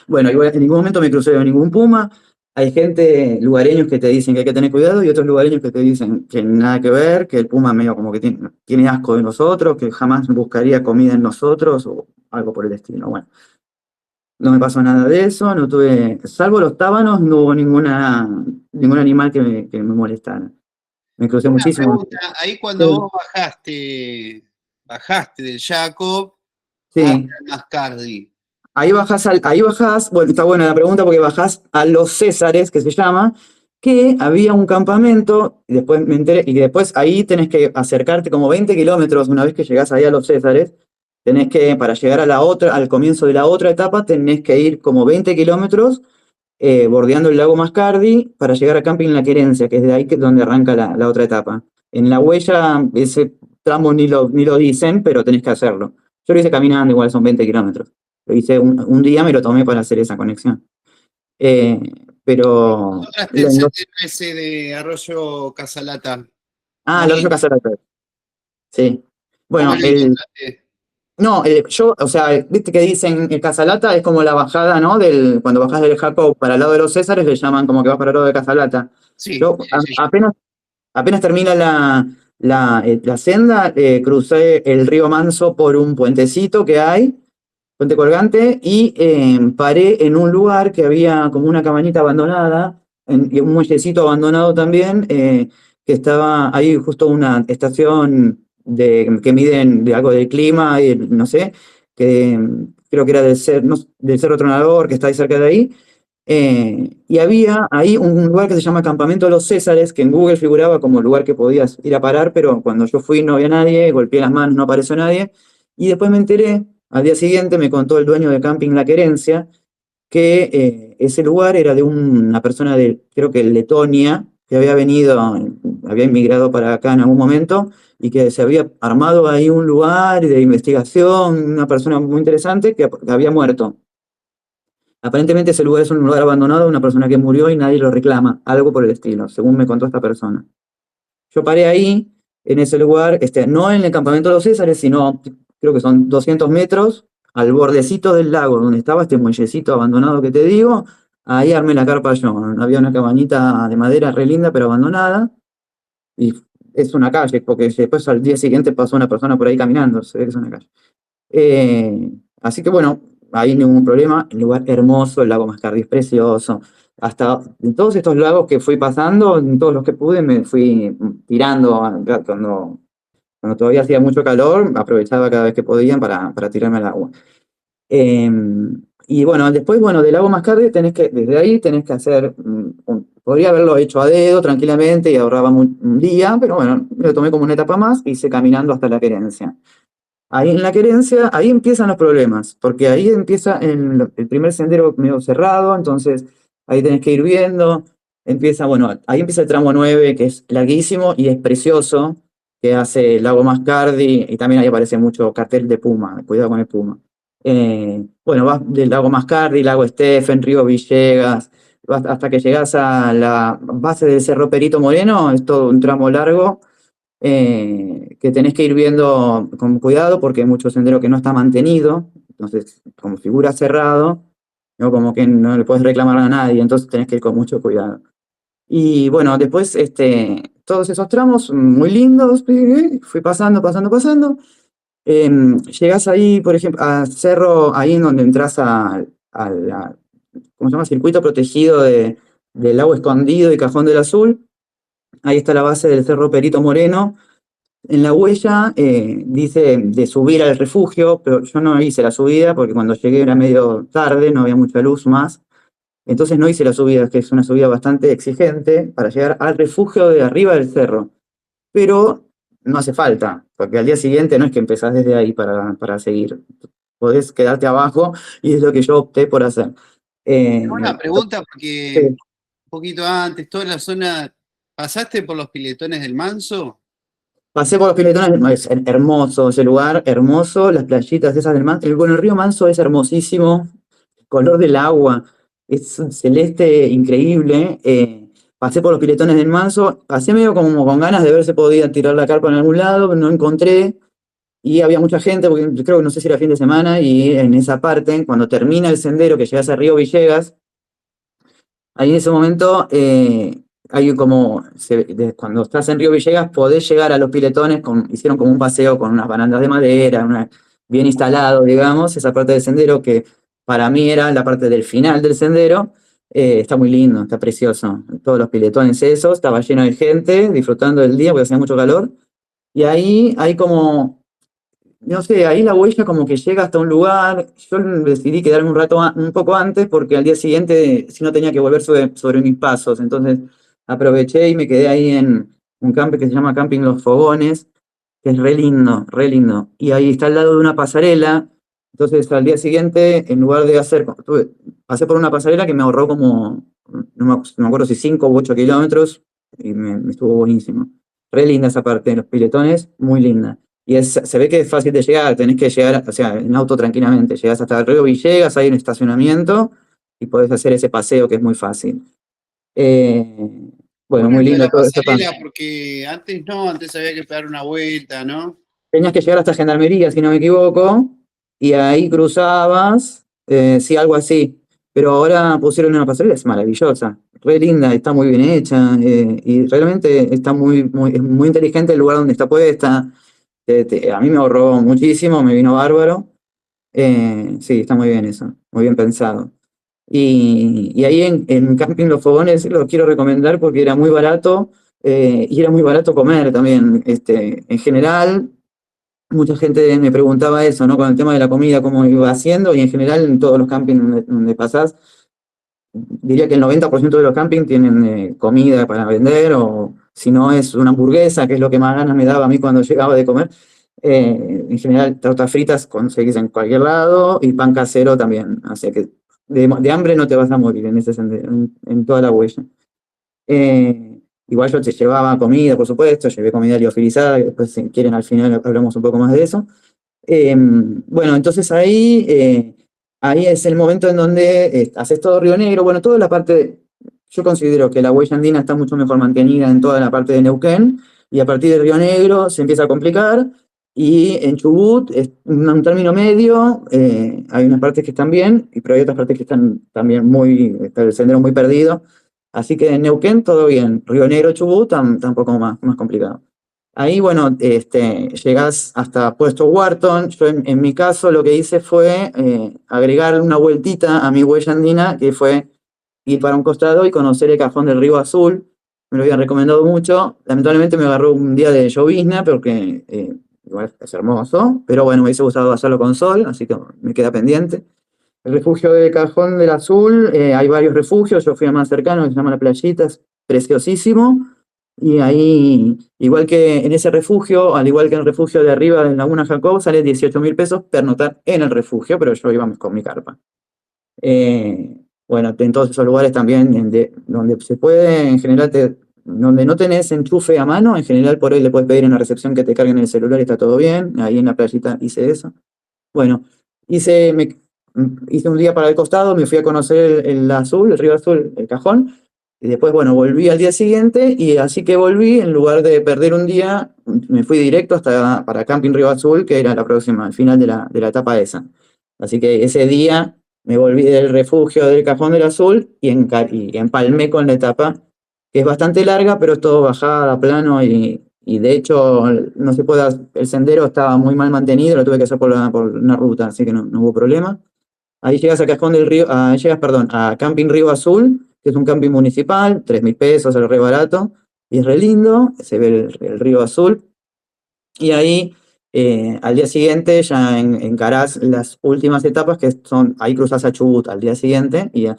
S2: Bueno, igual en ningún momento me crucé con ningún puma. Hay gente, lugareños que te dicen que hay que tener cuidado y otros lugareños que te dicen que nada que ver, que el puma medio como que tiene asco de nosotros, que jamás buscaría comida en nosotros o algo por el estilo. Bueno, no me pasó nada de eso, no tuve, salvo los tábanos, no hubo ningún animal que me molestara. Me crucé
S1: una
S2: muchísimo.
S1: pregunta, ahí cuando
S2: Sí,
S1: vos bajaste del Jacob hasta
S2: sí.
S1: el Mascardi.
S2: Ahí bajás, bueno, está buena la pregunta porque bajás a los Césares, que se llama, que había un campamento, y después me enteré, y después ahí tenés que acercarte como 20 kilómetros una vez que llegás ahí a los Césares, para llegar a al comienzo de la otra etapa, tenés que ir como 20 kilómetros bordeando el lago Mascardi para llegar a Camping La Querencia, que es de ahí donde arranca la otra etapa. En la huella ese tramo ni lo dicen, pero tenés que hacerlo. Yo lo hice caminando, igual son 20 kilómetros. Lo hice un día, me lo tomé para hacer esa conexión. Eh, pero...
S1: ¿Encontraste el sendero ese de Arroyo Casalata?
S2: El Arroyo
S1: Molino,
S2: Casalata, sí.
S1: ¿cómo
S2: Bueno,
S1: lo encontraste?
S2: no, yo, o sea, viste que dicen el Casalata es como la bajada, ¿no? Cuando bajás del Jacob para el lado de los Césares, le llaman como que vas para el lado de Casalata.
S1: Sí,
S2: Yo
S1: sí, sí.
S2: apenas termina la senda, crucé el río Manso por un puentecito que hay, puente colgante, y paré en un lugar que había como una cabañita abandonada, y un muellecito abandonado también, que estaba ahí justo una estación que miden de algo del clima, y no sé, que creo que era del Cerro Tronador, que está ahí cerca de ahí. Y había ahí un lugar que se llama Campamento de los Césares, que en Google figuraba como el lugar que podías ir a parar, pero cuando yo fui no había nadie, golpeé las manos, no apareció nadie. Y después me enteré, al día siguiente me contó el dueño de Camping La Querencia, que ese lugar era de una persona de, creo que Letonia, que había venido, había inmigrado para acá en algún momento, y que se había armado ahí un lugar de investigación, una persona muy interesante que había muerto. Aparentemente ese lugar es un lugar abandonado de una persona que murió y nadie lo reclama, algo por el estilo, según me contó esta persona. Yo paré ahí, en ese lugar, no en el campamento de los Césares, sino creo que son 200 metros, al bordecito del lago, donde estaba este muellecito abandonado que te digo, ahí armé la carpa yo. Había una cabañita de madera re linda, pero abandonada, y es una calle, porque después al día siguiente pasó una persona por ahí caminando, se ve que es una calle. Así que bueno, ahí ningún problema. El lugar hermoso, el lago Mascardi es precioso. Hasta en todos estos lagos que fui pasando, en todos los que pude, me fui tirando cuando todavía hacía mucho calor, aprovechaba cada vez que podía para tirarme al agua. Eh, y bueno, después, bueno, del lago Mascardi desde ahí tenés que hacer, podría haberlo hecho a dedo tranquilamente y ahorraba un día, pero bueno, me lo tomé como una etapa más y hice caminando hasta La Querencia. Ahí en La Querencia, ahí empiezan los problemas, porque ahí empieza el primer sendero medio cerrado, entonces ahí tenés que ir viendo, bueno, ahí empieza el tramo 9 que es larguísimo y es precioso, que hace el lago Mascardi, y también ahí aparece mucho cartel de Puma, cuidado con el Puma. Bueno, vas del lago Mascardi, lago Estefen, río Villegas, hasta que llegás a la base del Cerro Perito Moreno, es todo un tramo largo, que tenés que ir viendo con cuidado porque hay mucho sendero que no está mantenido, entonces como figura cerrado, ¿no? Como que no le puedes reclamar a nadie, entonces tenés que ir con mucho cuidado. Y bueno, después todos esos tramos muy lindos, fui pasando, pasando, pasando. Llegás ahí, por ejemplo, a Cerro, ahí en donde entras ¿cómo se llama? Circuito protegido del Lago Escondido y Cajón del Azul. Ahí está la base del Cerro Perito Moreno. En la huella dice de subir al refugio, pero yo no hice la subida porque cuando llegué era medio tarde, no había mucha luz más. Entonces no hice la subida, que es una subida bastante exigente para llegar al refugio de arriba del cerro. Pero no hace falta, porque al día siguiente no es que empezás desde ahí para seguir. Podés quedarte abajo y es lo que yo opté por hacer. Eh,
S1: Una pregunta, porque
S2: eh,
S1: un poquito antes, toda la zona, ¿pasaste por los piletones del Manso?
S2: Pasé por los piletones, es hermoso ese lugar, hermoso, las playitas esas del Manso. Bueno, el río Manso es hermosísimo, el color del agua es un celeste increíble. Pasé por los piletones del Manso, pasé medio como con ganas de ver si podía tirar la carpa en algún lado, pero no encontré. Y había mucha gente, porque creo que no sé si era fin de semana, y en esa parte, cuando termina el sendero que llegas a Río Villegas, ahí en ese momento, hay como, cuando estás en Río Villegas, podés llegar a los piletones, hicieron como un paseo con unas barandas de madera, bien instalado, digamos, esa parte del sendero que para mí era la parte del final del sendero. Está muy lindo, está precioso. Todos los piletones esos, estaba lleno de gente disfrutando del día porque hacía mucho calor. Y ahí hay como, no sé, ahí la huella como que llega hasta un lugar. Yo decidí quedarme un rato, un poco antes, porque al día siguiente si no tenía que volver sobre mis pasos. Entonces aproveché y me quedé ahí en un campo que se llama Camping Los Fogones, que es re lindo, re lindo. Y ahí está al lado de una pasarela, Entonces, al día siguiente, en lugar de pasé por una pasarela que me ahorró como, no me acuerdo si 5 u 8 kilómetros, y me estuvo buenísimo. Re linda esa parte de los piletones, muy linda. Y se ve que es fácil de llegar, tenés que llegar, o sea, en auto tranquilamente, llegás hasta el río Villegas, hay un estacionamiento, y podés hacer ese paseo que es muy fácil. Eh, bueno,
S1: Bueno,
S2: muy
S1: lo de
S2: lindo
S1: la
S2: todo esto.
S1: pasarela, porque antes no, antes había que pegar una vuelta, ¿no?
S2: Tenías que llegar hasta Gendarmería, si no me equivoco, y ahí cruzabas, sí, algo así. Pero ahora pusieron una pasarela, es maravillosa, re linda, está muy bien hecha, y realmente está es muy inteligente el lugar donde está puesta. A mí me ahorró muchísimo, me vino bárbaro. Sí, está muy bien eso, muy bien pensado. Y ahí en Camping Los Fogones lo quiero recomendar porque era muy barato, y era muy barato comer también. En general, mucha gente me preguntaba eso, ¿no? Con el tema de la comida, cómo iba haciendo, y en general en todos los campings donde pasás, diría que el 90% de los campings tienen comida para vender, o si no es una hamburguesa, que es lo que más ganas me daba a mí cuando llegaba de comer. En general, tortas fritas conseguís en cualquier lado, y pan casero también. O sea que de hambre no te vas a morir en ese en toda la huella. Igual yo te llevaba comida, por supuesto, llevé comida liofilizada, que después si quieren al final hablamos un poco más de eso. Bueno, entonces ahí es el momento en donde haces todo Río Negro. Bueno, toda la parte, yo considero que la huella andina está mucho mejor mantenida en toda la parte de Neuquén, y a partir de Río Negro se empieza a complicar, y en Chubut es un término medio, hay unas partes que están bien, pero hay otras partes que están también está el sendero muy perdido. Así que en Neuquén todo bien, Río Negro, Chubut está un poco más complicado. Ahí, bueno, llegás hasta Puesto Wharton. Yo en mi caso lo que hice fue agregar una vueltita a mi huella andina, que fue ir para un costado y conocer el Cajón del Río Azul. Me lo habían recomendado mucho. Lamentablemente me agarró un día de llovizna, porque igual es hermoso, pero bueno, me hubiese gustado hacerlo con sol, así que me queda pendiente. El refugio del Cajón del Azul, hay varios refugios, yo fui al más cercano, que se llama La Playita, es preciosísimo. Y ahí, igual que en ese refugio, al igual que en el refugio de arriba en Laguna Jacob, sale 18.000 pesos pernoctar en el refugio, pero yo iba con mi carpa. Bueno, en todos esos lugares también donde se puede, en general, donde no tenés enchufe a mano, en general por ahí le puedes pedir en la recepción que te carguen el celular y está todo bien. Ahí en La Playita hice eso. Bueno, hice un día para el costado, me fui a conocer el azul, el río azul, el Cajón, y después, bueno, volví al día siguiente, y así que volví, en lugar de perder un día, me fui directo para Camping Río Azul, que era la próxima, al final de la etapa esa. Así que ese día me volví del refugio del Cajón del Azul y empalmé con la etapa, que es bastante larga, pero es todo bajada, plano, y de hecho no se puede, el sendero estaba muy mal mantenido, lo tuve que hacer por una ruta, así que no hubo problema. Ahí llegas a Cajón del Río, perdón, a Camping Río Azul, que es un camping municipal, 3.000 pesos, es re barato, y es re lindo, se ve el río azul. Y ahí, al día siguiente, ya encarás las últimas etapas, ahí cruzás a Chubut al día siguiente, y ya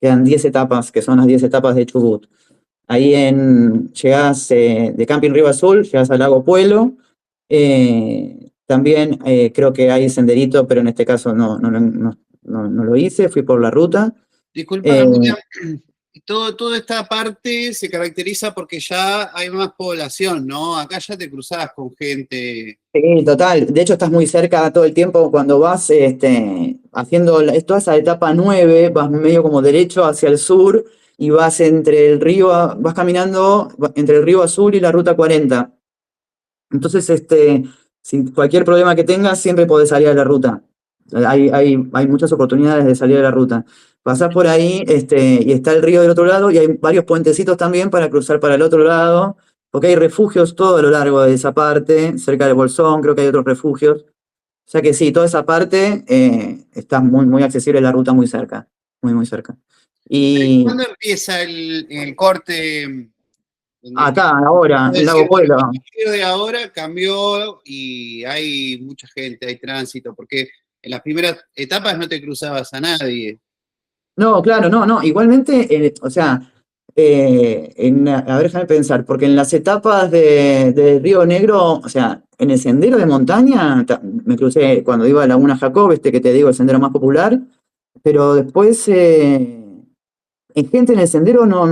S2: quedan 10 etapas, que son las 10 etapas de Chubut. Ahí llegás de Camping Río Azul, llegás al lago Puelo. También creo que hay senderito, pero en este caso no lo hice, fui por la ruta.
S1: Disculpame,
S2: Eh,
S1: William, toda esta parte se caracteriza porque ya hay más población, ¿no? Acá ya te cruzabas con gente.
S2: sí, total. De hecho, estás muy cerca todo el tiempo cuando vas haciendo toda esa etapa 9, vas medio como derecho hacia el sur, y vas caminando entre el río Azul y la ruta 40. Entonces, sin cualquier problema que tengas, siempre podés salir a la ruta. Hay muchas oportunidades de salir a la ruta. Pasás por ahí, y está el río del otro lado, y hay varios puentecitos también para cruzar para el otro lado, porque hay refugios todo a lo largo de esa parte, cerca del Bolsón, creo que hay otros refugios. O sea que sí, toda esa parte está muy accesible, la ruta muy cerca, muy cerca. Y
S1: ¿Cuándo empieza el corte? Donde
S2: acá, ahora,
S1: puedo
S2: en
S1: decir,
S2: Lago
S1: bueno, a
S2: Puelo.
S1: partir de ahora cambió y hay mucha gente, hay tránsito, porque en las primeras etapas no te cruzabas a nadie.
S2: No, claro, no. Igualmente, o sea, a ver, déjame pensar, porque en las etapas de Río Negro, o sea, en el sendero de montaña, me crucé cuando iba a Laguna Jacob, este que te digo, el sendero más popular, pero después, en gente en el sendero no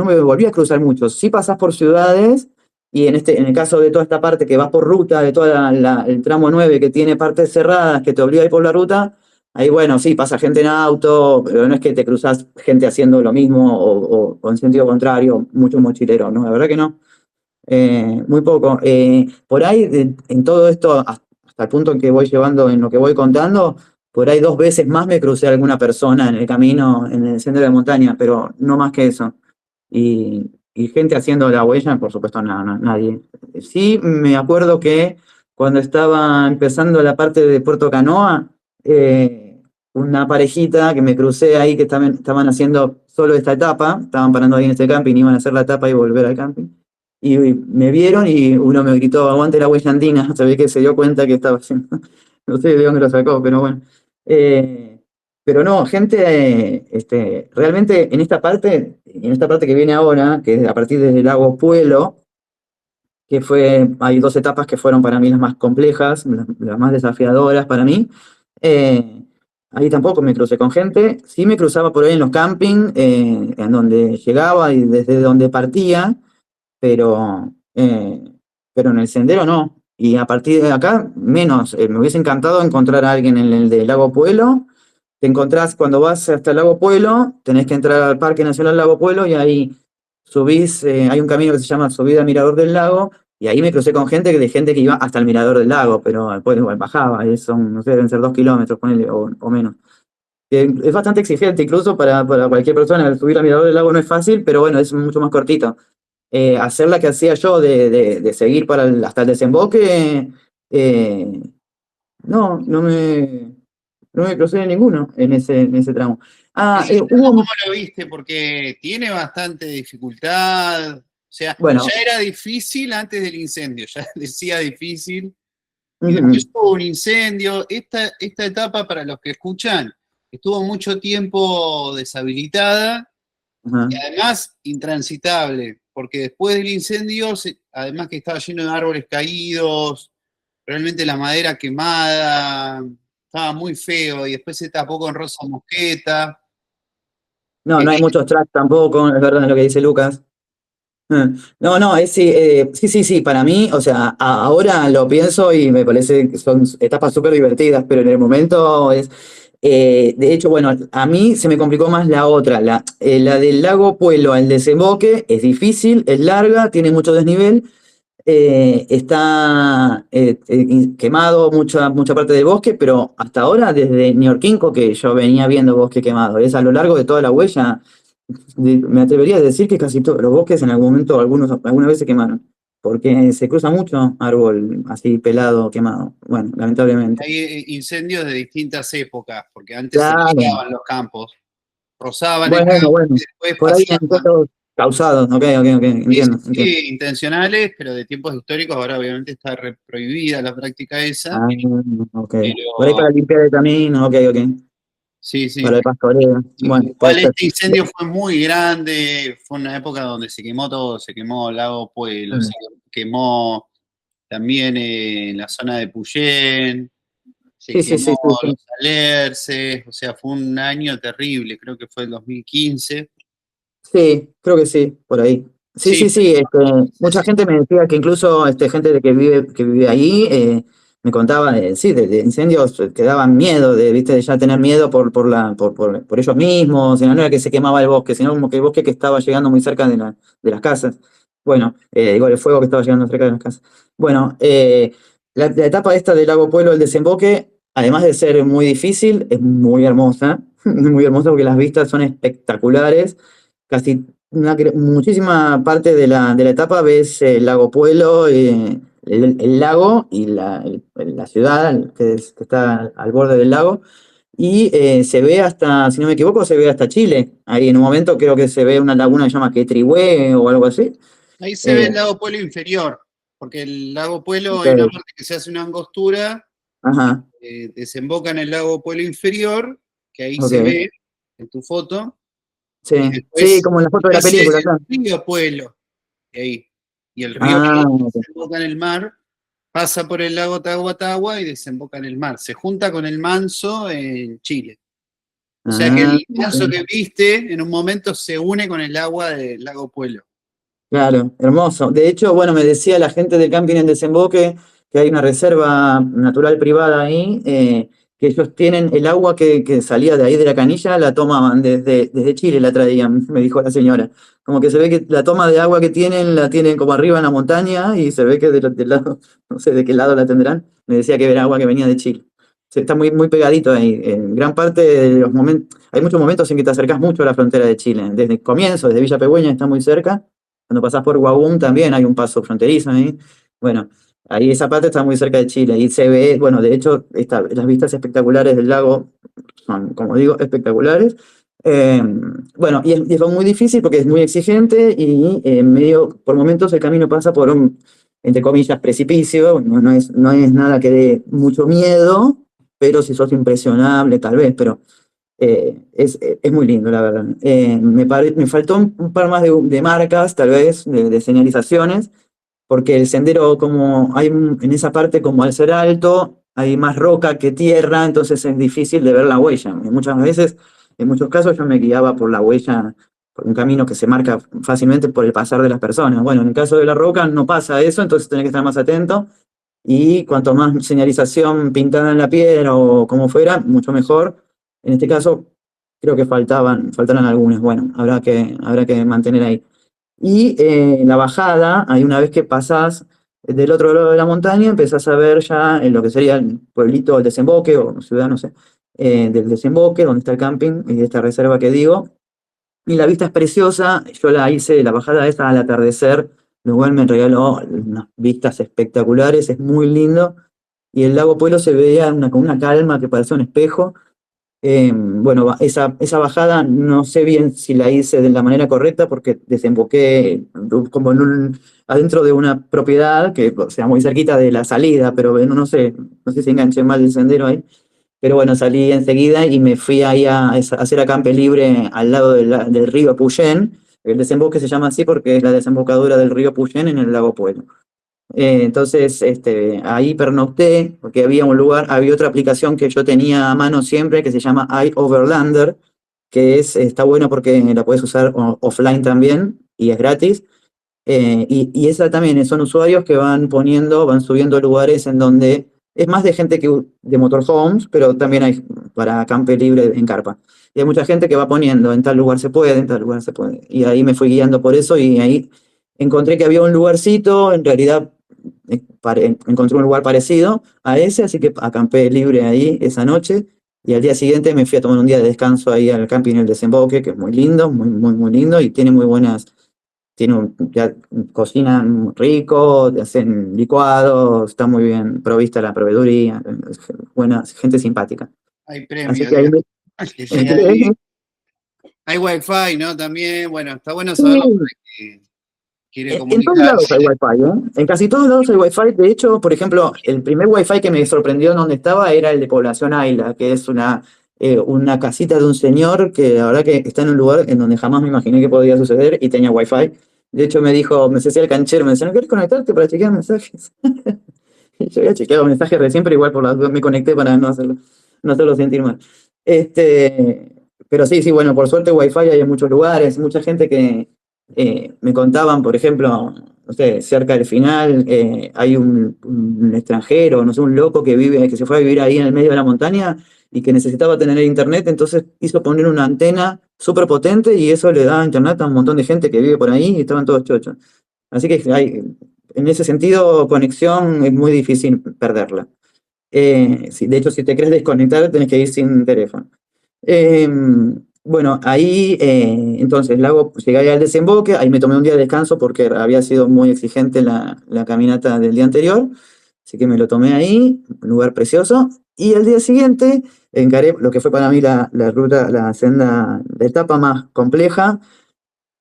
S2: me volví a cruzar mucho. Sí pasás por ciudades, y en el caso de toda esta parte que vas por ruta, de todo el tramo 9 que tiene partes cerradas, que te obliga a ir por la ruta, ahí bueno, sí, pasa gente en auto, pero no es que te cruzas gente haciendo lo mismo o en sentido contrario, mucho mochilero, ¿no? La verdad que no. Muy poco. Por ahí, en todo esto, hasta el punto en que voy llevando, en lo que voy contando, por ahí 2 veces más me crucé a alguna persona en el camino, en el sendero de montaña, pero no más que eso. Y gente haciendo la huella, por supuesto, nadie. Sí, me acuerdo que cuando estaba empezando la parte de Puerto Canoa, una parejita que me crucé ahí que estaban haciendo solo esta etapa, estaban parando ahí en este camping, iban a hacer la etapa y volver al camping. Y me vieron y uno me gritó, aguante la huella andina. Se ve que se dio cuenta que estaba haciendo. No sé de dónde lo sacó, pero bueno. Eh, pero no, gente, realmente en esta parte que viene ahora, que es a partir del lago Puelo, hay 2 etapas que fueron para mí las más complejas, las más desafiadoras para mí. Eh, Ahí tampoco me crucé con gente, sí me cruzaba por ahí en los campings, en donde llegaba y desde donde partía, pero, en el sendero no. Y a partir de acá, menos. Me hubiese encantado encontrar a alguien en el de Lago Puelo. Te encontrás cuando vas hasta el Lago Puelo, tenés que entrar al Parque Nacional Lago Puelo y ahí subís, hay un camino que se llama Subida al Mirador del Lago, y ahí me crucé con gente que iba hasta el Mirador del Lago, pero después igual bajaba, y son, no sé, deben ser 2 kilómetros, ponele, o menos. Es bastante exigente, incluso para cualquier persona. El subir al Mirador del Lago no es fácil, pero bueno, es mucho más cortito. Hacer la que hacía yo de seguir hasta el desemboque, eh, no me crucé de ninguno en ese tramo. Ah,
S1: Ese tramo, ¿cómo lo viste? Porque tiene bastante dificultad. O sea,
S2: bueno,
S1: ya era difícil antes del incendio, ya decía difícil. Y después
S2: ujú,
S1: hubo un incendio. Esta etapa, para los que escuchan, estuvo mucho tiempo deshabilitada y
S2: ajá.
S1: además intransitable, porque después del incendio, además que estaba lleno de árboles caídos, realmente la madera quemada, estaba muy feo, y después se tapó con rosa mosqueta.
S2: No,
S1: Eh,
S2: no hay muchos tracks tampoco, es verdad lo que dice Lucas. No, no, sí, sí, sí, sí, para mí, o sea, ahora lo pienso y me parece que son etapas súper divertidas, pero en el momento de hecho, bueno, a mí se me complicó más la otra, la del lago Puelo al desemboque, es difícil, es larga, tiene mucho desnivel, está quemado mucha parte del bosque, pero hasta ahora, desde Neorquinco, que yo venía viendo bosque quemado, es a lo largo de toda la huella. Me atrevería a decir que casi todos los bosques en algún momento, alguna vez se quemaron, porque se cruza mucho árbol así pelado, quemado. Bueno, lamentablemente.
S1: Hay incendios de distintas épocas, porque antes se
S2: Claro.
S1: quemaban los campos, rozaban el
S2: Bueno,
S1: campo y
S2: bueno.
S1: después
S2: Por ahí en
S1: pasaban.
S2: todos causados. Ok, ok, ok.
S1: Sí, sí,
S2: Entiendo, entiendo.
S1: sí, intencionales, pero de tiempos históricos. Ahora obviamente está prohibida la práctica esa,
S2: Ah, ok. Por ahí
S1: pero
S2: para limpiar el camino, ok, ok.
S1: sí, sí.
S2: Para el pastoreo. Bueno, puede
S1: Igual
S2: ser.
S1: este incendio fue muy grande, fue una época donde se quemó todo, se quemó el lago Puelo, se
S2: Mm.
S1: quemó también la zona de Puyén, se
S2: Sí, sí,
S1: quemó
S2: sí, sí, sí.
S1: los Alerces, o sea, fue un año terrible, creo que fue el 2015.
S2: Sí, creo que sí, por ahí. Sí,
S1: Sí,
S2: sí, sí. Mucha gente me decía que incluso gente que vive ahí me contaba de incendios que daban miedo, ¿viste? De ya tener miedo por ellos mismos. No era que se quemaba el bosque, sino como que el bosque que estaba llegando muy cerca de las casas. Bueno, digo, el fuego que estaba llegando cerca de las casas. Bueno, la etapa esta del Lago Puelo, el desemboque, además de ser muy difícil, es muy hermosa. Muy hermosa porque las vistas son espectaculares. Casi muchísima parte de la etapa ves el lago Puelo, el lago y la ciudad que está al borde del lago. Y se ve hasta, si no me equivoco, se ve hasta Chile. Ahí en un momento creo que se ve una laguna que se llama Quetrihue o algo así.
S1: ahí se ve
S2: Eh,
S1: el lago Puelo inferior, porque el lago Puelo hay una
S2: ok,
S1: parte que se hace una angostura,
S2: ajá,
S1: desemboca en el lago Puelo inferior, que ahí se
S2: ok.
S1: ve en tu foto.
S2: Sí,
S1: y
S2: sí,
S1: después
S2: como en la foto de la
S1: nace
S2: película,
S1: el
S2: claro.
S1: río Puelo, ahí. Y el río
S2: Ah,
S1: Puelo
S2: ok.
S1: desemboca en el mar, pasa por el lago Tahuatahua y desemboca en el mar. Se junta con el Manso en Chile. O sea que
S2: Ah,
S1: el Manso que viste en un momento se une con el agua del lago Puelo.
S2: claro, hermoso. De hecho, bueno, me decía la gente del camping en Desemboque que hay una reserva natural privada ahí, que ellos tienen el agua que salía de ahí de la canilla, la tomaban desde Chile, la traían, me dijo la señora. Como que se ve que la toma de agua que tienen, la tienen como arriba en la montaña y se ve que del lado, no sé de qué lado la tendrán, me decía que era agua que venía de Chile. Sí, está muy, muy pegadito ahí. En gran parte de los momentos, hay muchos momentos en que te acercás mucho a la frontera de Chile. Desde el comienzo, desde Villa Pegüeña está muy cerca. Cuando pasás por Guagún también hay un paso fronterizo ahí. Bueno, ahí esa parte está muy cerca de Chile y se ve, bueno, de hecho, las vistas espectaculares del lago son, como digo, espectaculares. Eh, bueno, y es muy difícil porque es muy exigente y medio, por momentos el camino pasa por un, entre comillas, precipicio. No es nada que dé mucho miedo, pero si sos impresionable tal vez, pero es muy lindo, la verdad. Me faltó un par más de marcas, tal vez, de señalizaciones, porque el sendero, como hay en esa parte, como al ser alto, hay más roca que tierra, entonces es difícil de ver la huella. Muchas veces, en muchos casos, yo me guiaba por la huella, por un camino que se marca fácilmente por el pasar de las personas. Bueno, en el caso de la roca no pasa eso, entonces tenés que estar más atento. Y cuanto más señalización pintada en la piedra o como fuera, mucho mejor. En este caso, creo que faltaron algunas. Bueno, habrá que mantener ahí. Y la bajada, hay una vez que pasás del otro lado de la montaña, empezás a ver ya en lo que sería el pueblito del desemboque, o ciudad, no sé, del desemboque, donde está el camping y esta reserva que digo. Y la vista es preciosa, yo la hice, la bajada esta al atardecer, lo cual me regaló unas vistas espectaculares, es muy lindo. Y el lago Puelo se veía con una calma que parecía un espejo. Bueno, esa bajada no sé bien si la hice de la manera correcta porque desemboqué como adentro de una propiedad que, o sea, muy cerquita de la salida, pero bueno, no sé si enganché mal el sendero ahí. Pero bueno, salí enseguida y me fui ahí a hacer acampe libre al lado del río Puyén. El desemboque se llama así porque es la desembocadura del río Puyén en el lago Puelo. Entonces, ahí pernocté, porque había otra aplicación que yo tenía a mano siempre que se llama iOverlander, está bueno porque la puedes usar offline también y es gratis. Y esa también son usuarios que van subiendo lugares en donde es más de gente de motorhomes, pero también hay para campe libre en carpa. Y hay mucha gente que va poniendo en tal lugar se puede, en tal lugar se puede. Y ahí me fui guiando por eso y ahí encontré que había un lugarcito, en realidad encontré un lugar parecido a ese, así que acampé libre ahí esa noche. Y al día siguiente me fui a tomar un día de descanso ahí al camping El Desemboque, que es muy lindo, muy, muy, muy lindo y ya cocinan rico, hacen licuados, está muy bien provista la proveeduría, es buena, gente simpática.
S1: Hay
S2: Así
S1: premio,
S2: que ahí
S1: digamos, al que llega ahí. Hay wifi, ¿no? También, bueno, está bueno saberlo para
S2: sí,
S1: el que quiere
S2: en todos lados
S1: comunicarse.
S2: hay wifi, ¿eh? En casi todos lados hay wifi. De hecho, por ejemplo, el primer wifi que me sorprendió en donde estaba era el de Población Ayla, que es una casita de un señor que la verdad que está en un lugar en donde jamás me imaginé que podía suceder y tenía wifi. De hecho, me decía el canchero, me decía, ¿no quieres conectarte para chequear mensajes? Yo había chequeado mensajes recién, pero igual por las dudas me conecté para no hacerlo sentir mal. Pero sí, sí, bueno, por suerte Wi-Fi hay en muchos lugares, mucha gente que me contaban, por ejemplo, no sé, cerca del final hay un extranjero, no sé, un loco que se fue a vivir ahí en el medio de la montaña y que necesitaba tener internet, entonces hizo poner una antena súper potente y eso le da internet a un montón de gente que vive por ahí y estaban todos chochos. Así que en ese sentido, conexión es muy difícil perderla. Sí, de hecho, si te querés desconectar, tenés que ir sin teléfono. Eh, bueno, ahí entonces llegué ahí al desemboque, ahí me tomé un día de descanso porque había sido muy exigente la caminata del día anterior, así que me lo tomé ahí, un lugar precioso. Y el día siguiente encaré lo que fue para mí la ruta, la senda, la etapa más compleja,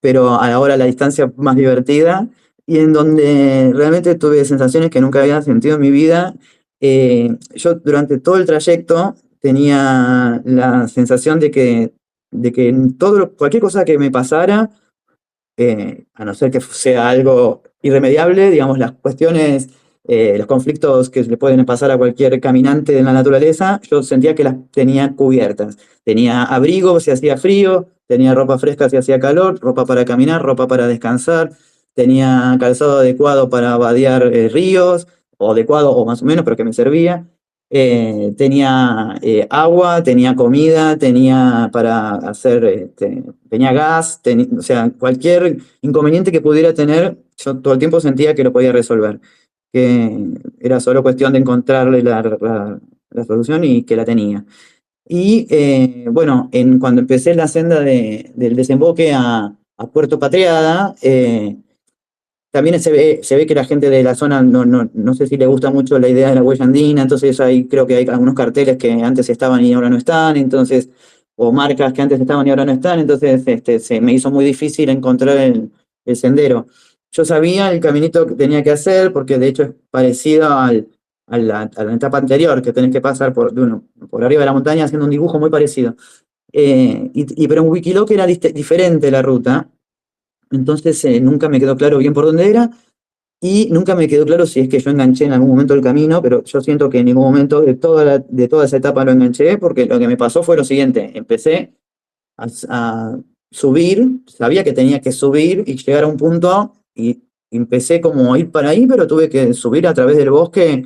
S2: pero a la hora la distancia más divertida y en donde realmente tuve sensaciones que nunca había sentido en mi vida. Yo durante todo el trayecto tenía la sensación de que de que en cualquier cosa que me pasara, a no ser que sea algo irremediable, digamos, las cuestiones, los conflictos que le pueden pasar a cualquier caminante en la naturaleza, yo sentía que las tenía cubiertas. Tenía abrigo si hacía frío, tenía ropa fresca si hacía calor, ropa para caminar, ropa para descansar, tenía calzado adecuado para vadear ríos, o adecuado o más o menos, pero que me servía. Tenía agua, tenía comida, tenía para hacer, tenía gas, o sea, cualquier inconveniente que pudiera tener, yo todo el tiempo sentía que lo podía resolver, que era solo cuestión de encontrarle la solución y que la tenía. Y bueno, cuando empecé la senda del desemboque a Puerto Patriada, también se ve que la gente de la zona no sé si le gusta mucho la idea de la huella andina, entonces ahí creo que hay algunos carteles que antes estaban y ahora no están, entonces, o marcas que antes estaban y ahora no están, entonces se me hizo muy difícil encontrar el sendero. Yo sabía el caminito que tenía que hacer, porque de hecho es parecido a la etapa anterior, que tenés que pasar por arriba de la montaña haciendo un dibujo muy parecido. Pero en Wikiloc era diferente la ruta, entonces nunca me quedó claro bien por dónde era y nunca me quedó claro si es que yo enganché en algún momento el camino, pero yo siento que en ningún momento de toda esa etapa lo enganché, porque lo que me pasó fue lo siguiente: empecé a subir, sabía que tenía que subir y llegar a un punto y empecé como a ir para ahí, pero tuve que subir a través del bosque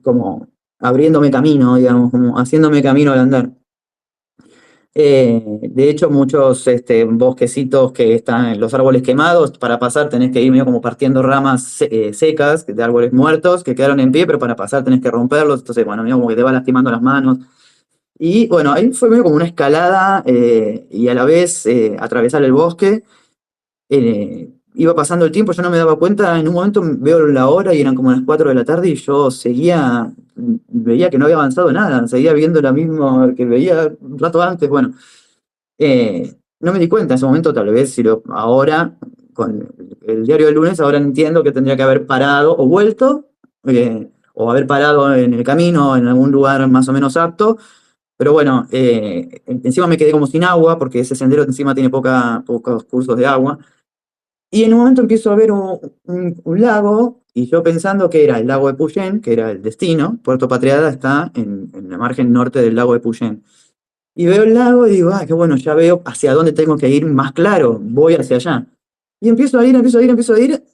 S2: como abriéndome camino, digamos, como haciéndome camino al andar. De hecho, muchos bosquecitos que están en los árboles quemados, para pasar tenés que ir medio como partiendo ramas secas de árboles muertos que quedaron en pie, pero para pasar tenés que romperlos, entonces, bueno, medio como que te va lastimando las manos. Y bueno, ahí fue medio como una escalada y a la vez atravesar el bosque. Iba pasando el tiempo, yo no me daba cuenta, en un momento veo la hora y eran como las 4 de la tarde y yo veía que no había avanzado nada, seguía viendo lo mismo que veía un rato antes, bueno. No me di cuenta en ese momento, tal vez si ahora, con el diario del lunes, ahora entiendo que tendría que haber parado o vuelto, o haber parado en el camino, en algún lugar más o menos apto, pero bueno, encima me quedé como sin agua, porque ese sendero encima tiene pocos cursos de agua, y en un momento empiezo a ver un lago, y yo pensando que era el lago de Puyén, que era el destino. Puerto Patriada está en la margen norte del lago de Puyén. Y veo el lago y digo, qué bueno, ya veo hacia dónde tengo que ir más claro, voy hacia allá. Y empiezo a ir, empiezo a ir, empiezo a ir,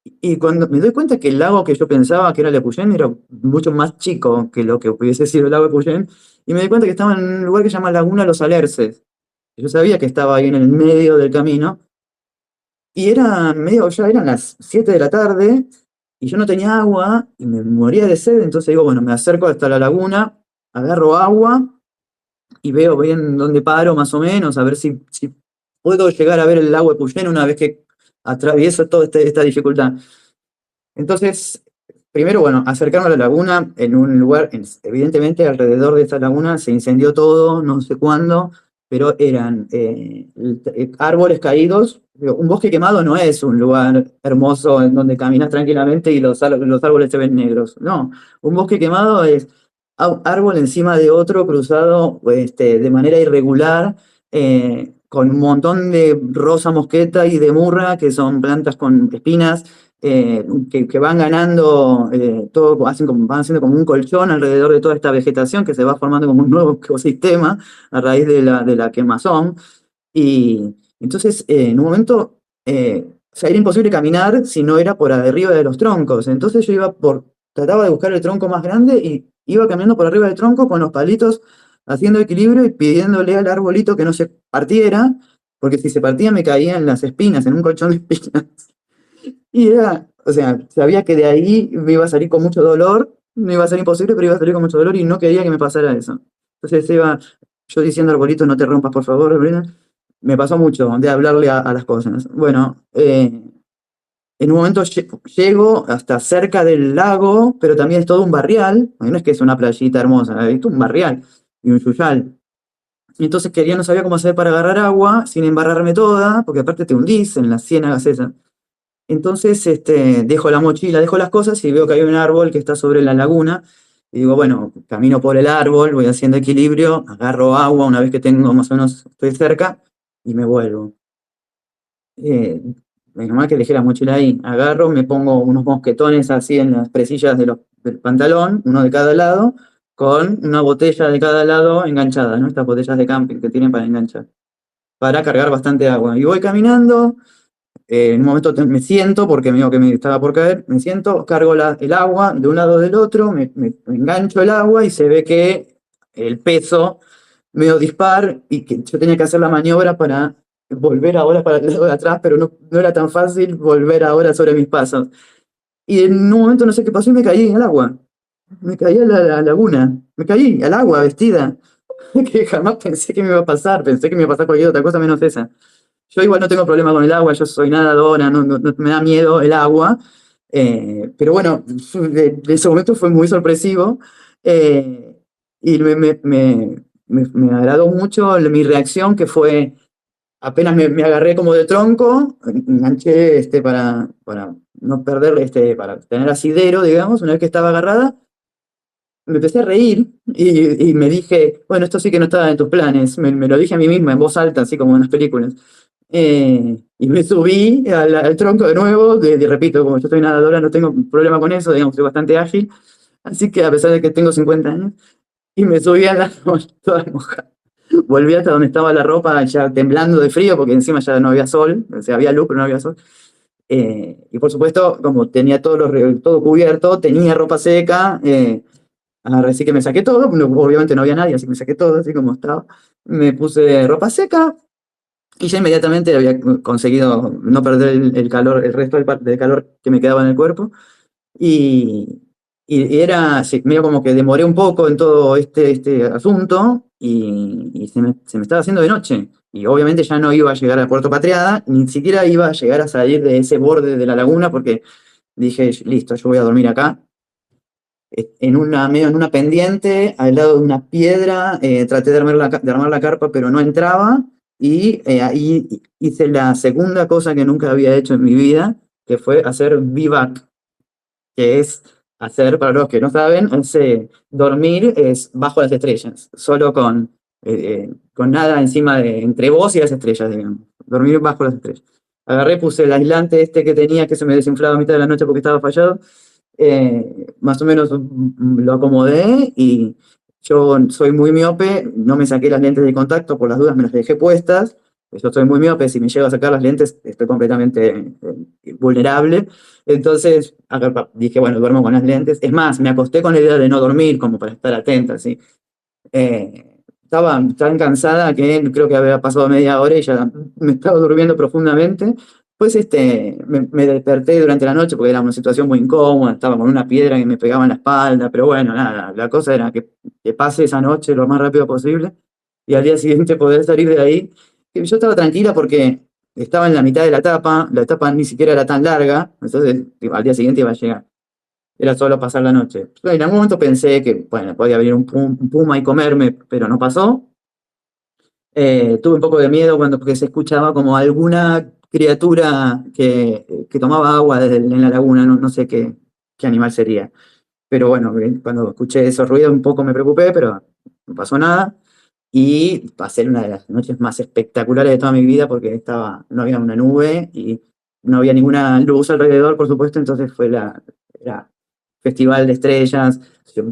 S2: y cuando me doy cuenta que el lago que yo pensaba que era el de Puyén era mucho más chico que lo que hubiese sido el lago de Puyén, y me doy cuenta que estaba en un lugar que se llama Laguna Los Alerces. Yo sabía que estaba ahí en el medio del camino, y ya eran las 7 de la tarde, y yo no tenía agua, y me moría de sed, entonces digo, bueno, me acerco hasta la laguna, agarro agua, y veo bien dónde paro más o menos, a ver si puedo llegar a ver el lago de Puyén una vez que atravieso toda esta dificultad. Entonces, primero, bueno, acercarme a la laguna en un lugar, evidentemente alrededor de esta laguna se incendió todo, no sé cuándo, pero eran árboles caídos. Un bosque quemado no es un lugar hermoso en donde caminas tranquilamente y los árboles se ven negros. No, un bosque quemado es árbol encima de otro cruzado de manera irregular, con un montón de rosa mosqueta y de murra, que son plantas con espinas, que van ganando, van haciendo como un colchón alrededor de toda esta vegetación que se va formando como un nuevo ecosistema a raíz de la quemazón. Y entonces, en un momento, o sea, era imposible caminar si no era por arriba de los troncos. Entonces yo trataba de buscar el tronco más grande y iba caminando por arriba del tronco con los palitos, haciendo equilibrio y pidiéndole al arbolito que no se partiera, porque si se partía me caía en las espinas, en un colchón de espinas. Y o sea, sabía que de ahí me iba a salir con mucho dolor, no iba a ser imposible, pero iba a salir con mucho dolor y no quería que me pasara eso. Entonces iba yo diciendo, arbolito, no te rompas, por favor, Brenda. Me pasó mucho de hablarle a las cosas. Bueno, en un momento llego hasta cerca del lago, pero también es todo un barrial, no es que es una playita hermosa, es un barrial y un yuyal. Y entonces no sabía cómo hacer para agarrar agua sin embarrarme toda, porque aparte te hundís en las ciénagas esas. Entonces dejo la mochila, dejo las cosas y veo que hay un árbol que está sobre la laguna. Y digo, bueno, camino por el árbol, voy haciendo equilibrio, agarro agua una vez que tengo más o menos, estoy cerca, y me vuelvo. Menos mal que dejé la mochila ahí. Agarro, me pongo unos mosquetones así en las presillas del pantalón, uno de cada lado, con una botella de cada lado enganchada, ¿no? Estas botellas de camping que tienen para enganchar, para cargar bastante agua. Y voy caminando, en un momento me siento, porque me digo que me estaba por caer, me siento, cargo el agua de un lado o del otro, me engancho el agua y se ve que el peso medio dispar y que yo tenía que hacer la maniobra para volver ahora para el lado de atrás, pero no era tan fácil volver ahora sobre mis pasos. Y en un momento no sé qué pasó y me caí en el agua. Me caí a la laguna. Me caí al agua vestida. Que jamás pensé que me iba a pasar. Pensé que me iba a pasar cualquier otra cosa menos esa. Yo igual no tengo problema con el agua, yo soy nadadora, no me da miedo el agua. Pero bueno, de ese momento fue muy sorpresivo. Y me agradó mucho mi reacción, que fue apenas me agarré como de tronco, enganché para no perder, para tener asidero, digamos, una vez que estaba agarrada, me empecé a reír y me dije, bueno, esto sí que no estaba en tus planes, me lo dije a mí misma en voz alta, así como en las películas. Y me subí al tronco de nuevo, repito, como yo soy nadadora, no tengo problema con eso, digamos, soy bastante ágil, así que a pesar de que tengo 50 años, y me subí a la toda mojada. Volví hasta donde estaba la ropa, ya temblando de frío, porque encima ya no había sol, o sea, había luz, pero no había sol. Y por supuesto, como tenía todo cubierto, tenía ropa seca, así que me saqué todo, obviamente no había nadie, así que me saqué todo, así como estaba. Me puse ropa seca y ya inmediatamente había conseguido no perder el calor, el resto del calor que me quedaba en el cuerpo. Y, y era, sí, medio como que demoré un poco en todo este asunto y se me estaba haciendo de noche. Y obviamente ya no iba a llegar a Puerto Patriada, ni siquiera iba a llegar a salir de ese borde de la laguna porque dije, listo, yo voy a dormir acá. Medio en una pendiente, al lado de una piedra, traté de armar la carpa, pero no entraba. Y ahí hice la segunda cosa que nunca había hecho en mi vida, que fue hacer vivac, que es hacer, para los que no saben, dormir es bajo las estrellas, solo con nada encima entre vos y las estrellas, digamos. Dormir bajo las estrellas. Agarré, puse el aislante que tenía, que se me desinflaba a mitad de la noche porque estaba fallado, más o menos lo acomodé y yo soy muy miope, no me saqué las lentes de contacto, por las dudas me las dejé puestas. Yo soy muy miope, si me llego a sacar las lentes estoy completamente vulnerable. Entonces dije, bueno, duermo con las lentes. Es más, me acosté con la idea de no dormir, como para estar atenta, ¿sí? Estaba tan cansada que creo que había pasado media hora y ya me estaba durmiendo profundamente. Pues me desperté durante la noche porque era una situación muy incómoda, estaba con una piedra que me pegaba en la espalda, pero bueno, nada, la cosa era que pase esa noche lo más rápido posible y al día siguiente poder salir de ahí. Y yo estaba tranquila porque estaba en la mitad de la etapa ni siquiera era tan larga, entonces al día siguiente iba a llegar. Era solo pasar la noche. En algún momento pensé que, bueno, podía venir un puma y comerme, pero no pasó. Tuve un poco de miedo porque se escuchaba como alguna criatura que tomaba agua en la laguna, no sé qué animal sería. Pero bueno, cuando escuché esos ruidos un poco me preocupé, pero no pasó nada. Y pasé una de las noches más espectaculares de toda mi vida porque no había una nube y no había ninguna luz alrededor, por supuesto, entonces era festival de estrellas. Yo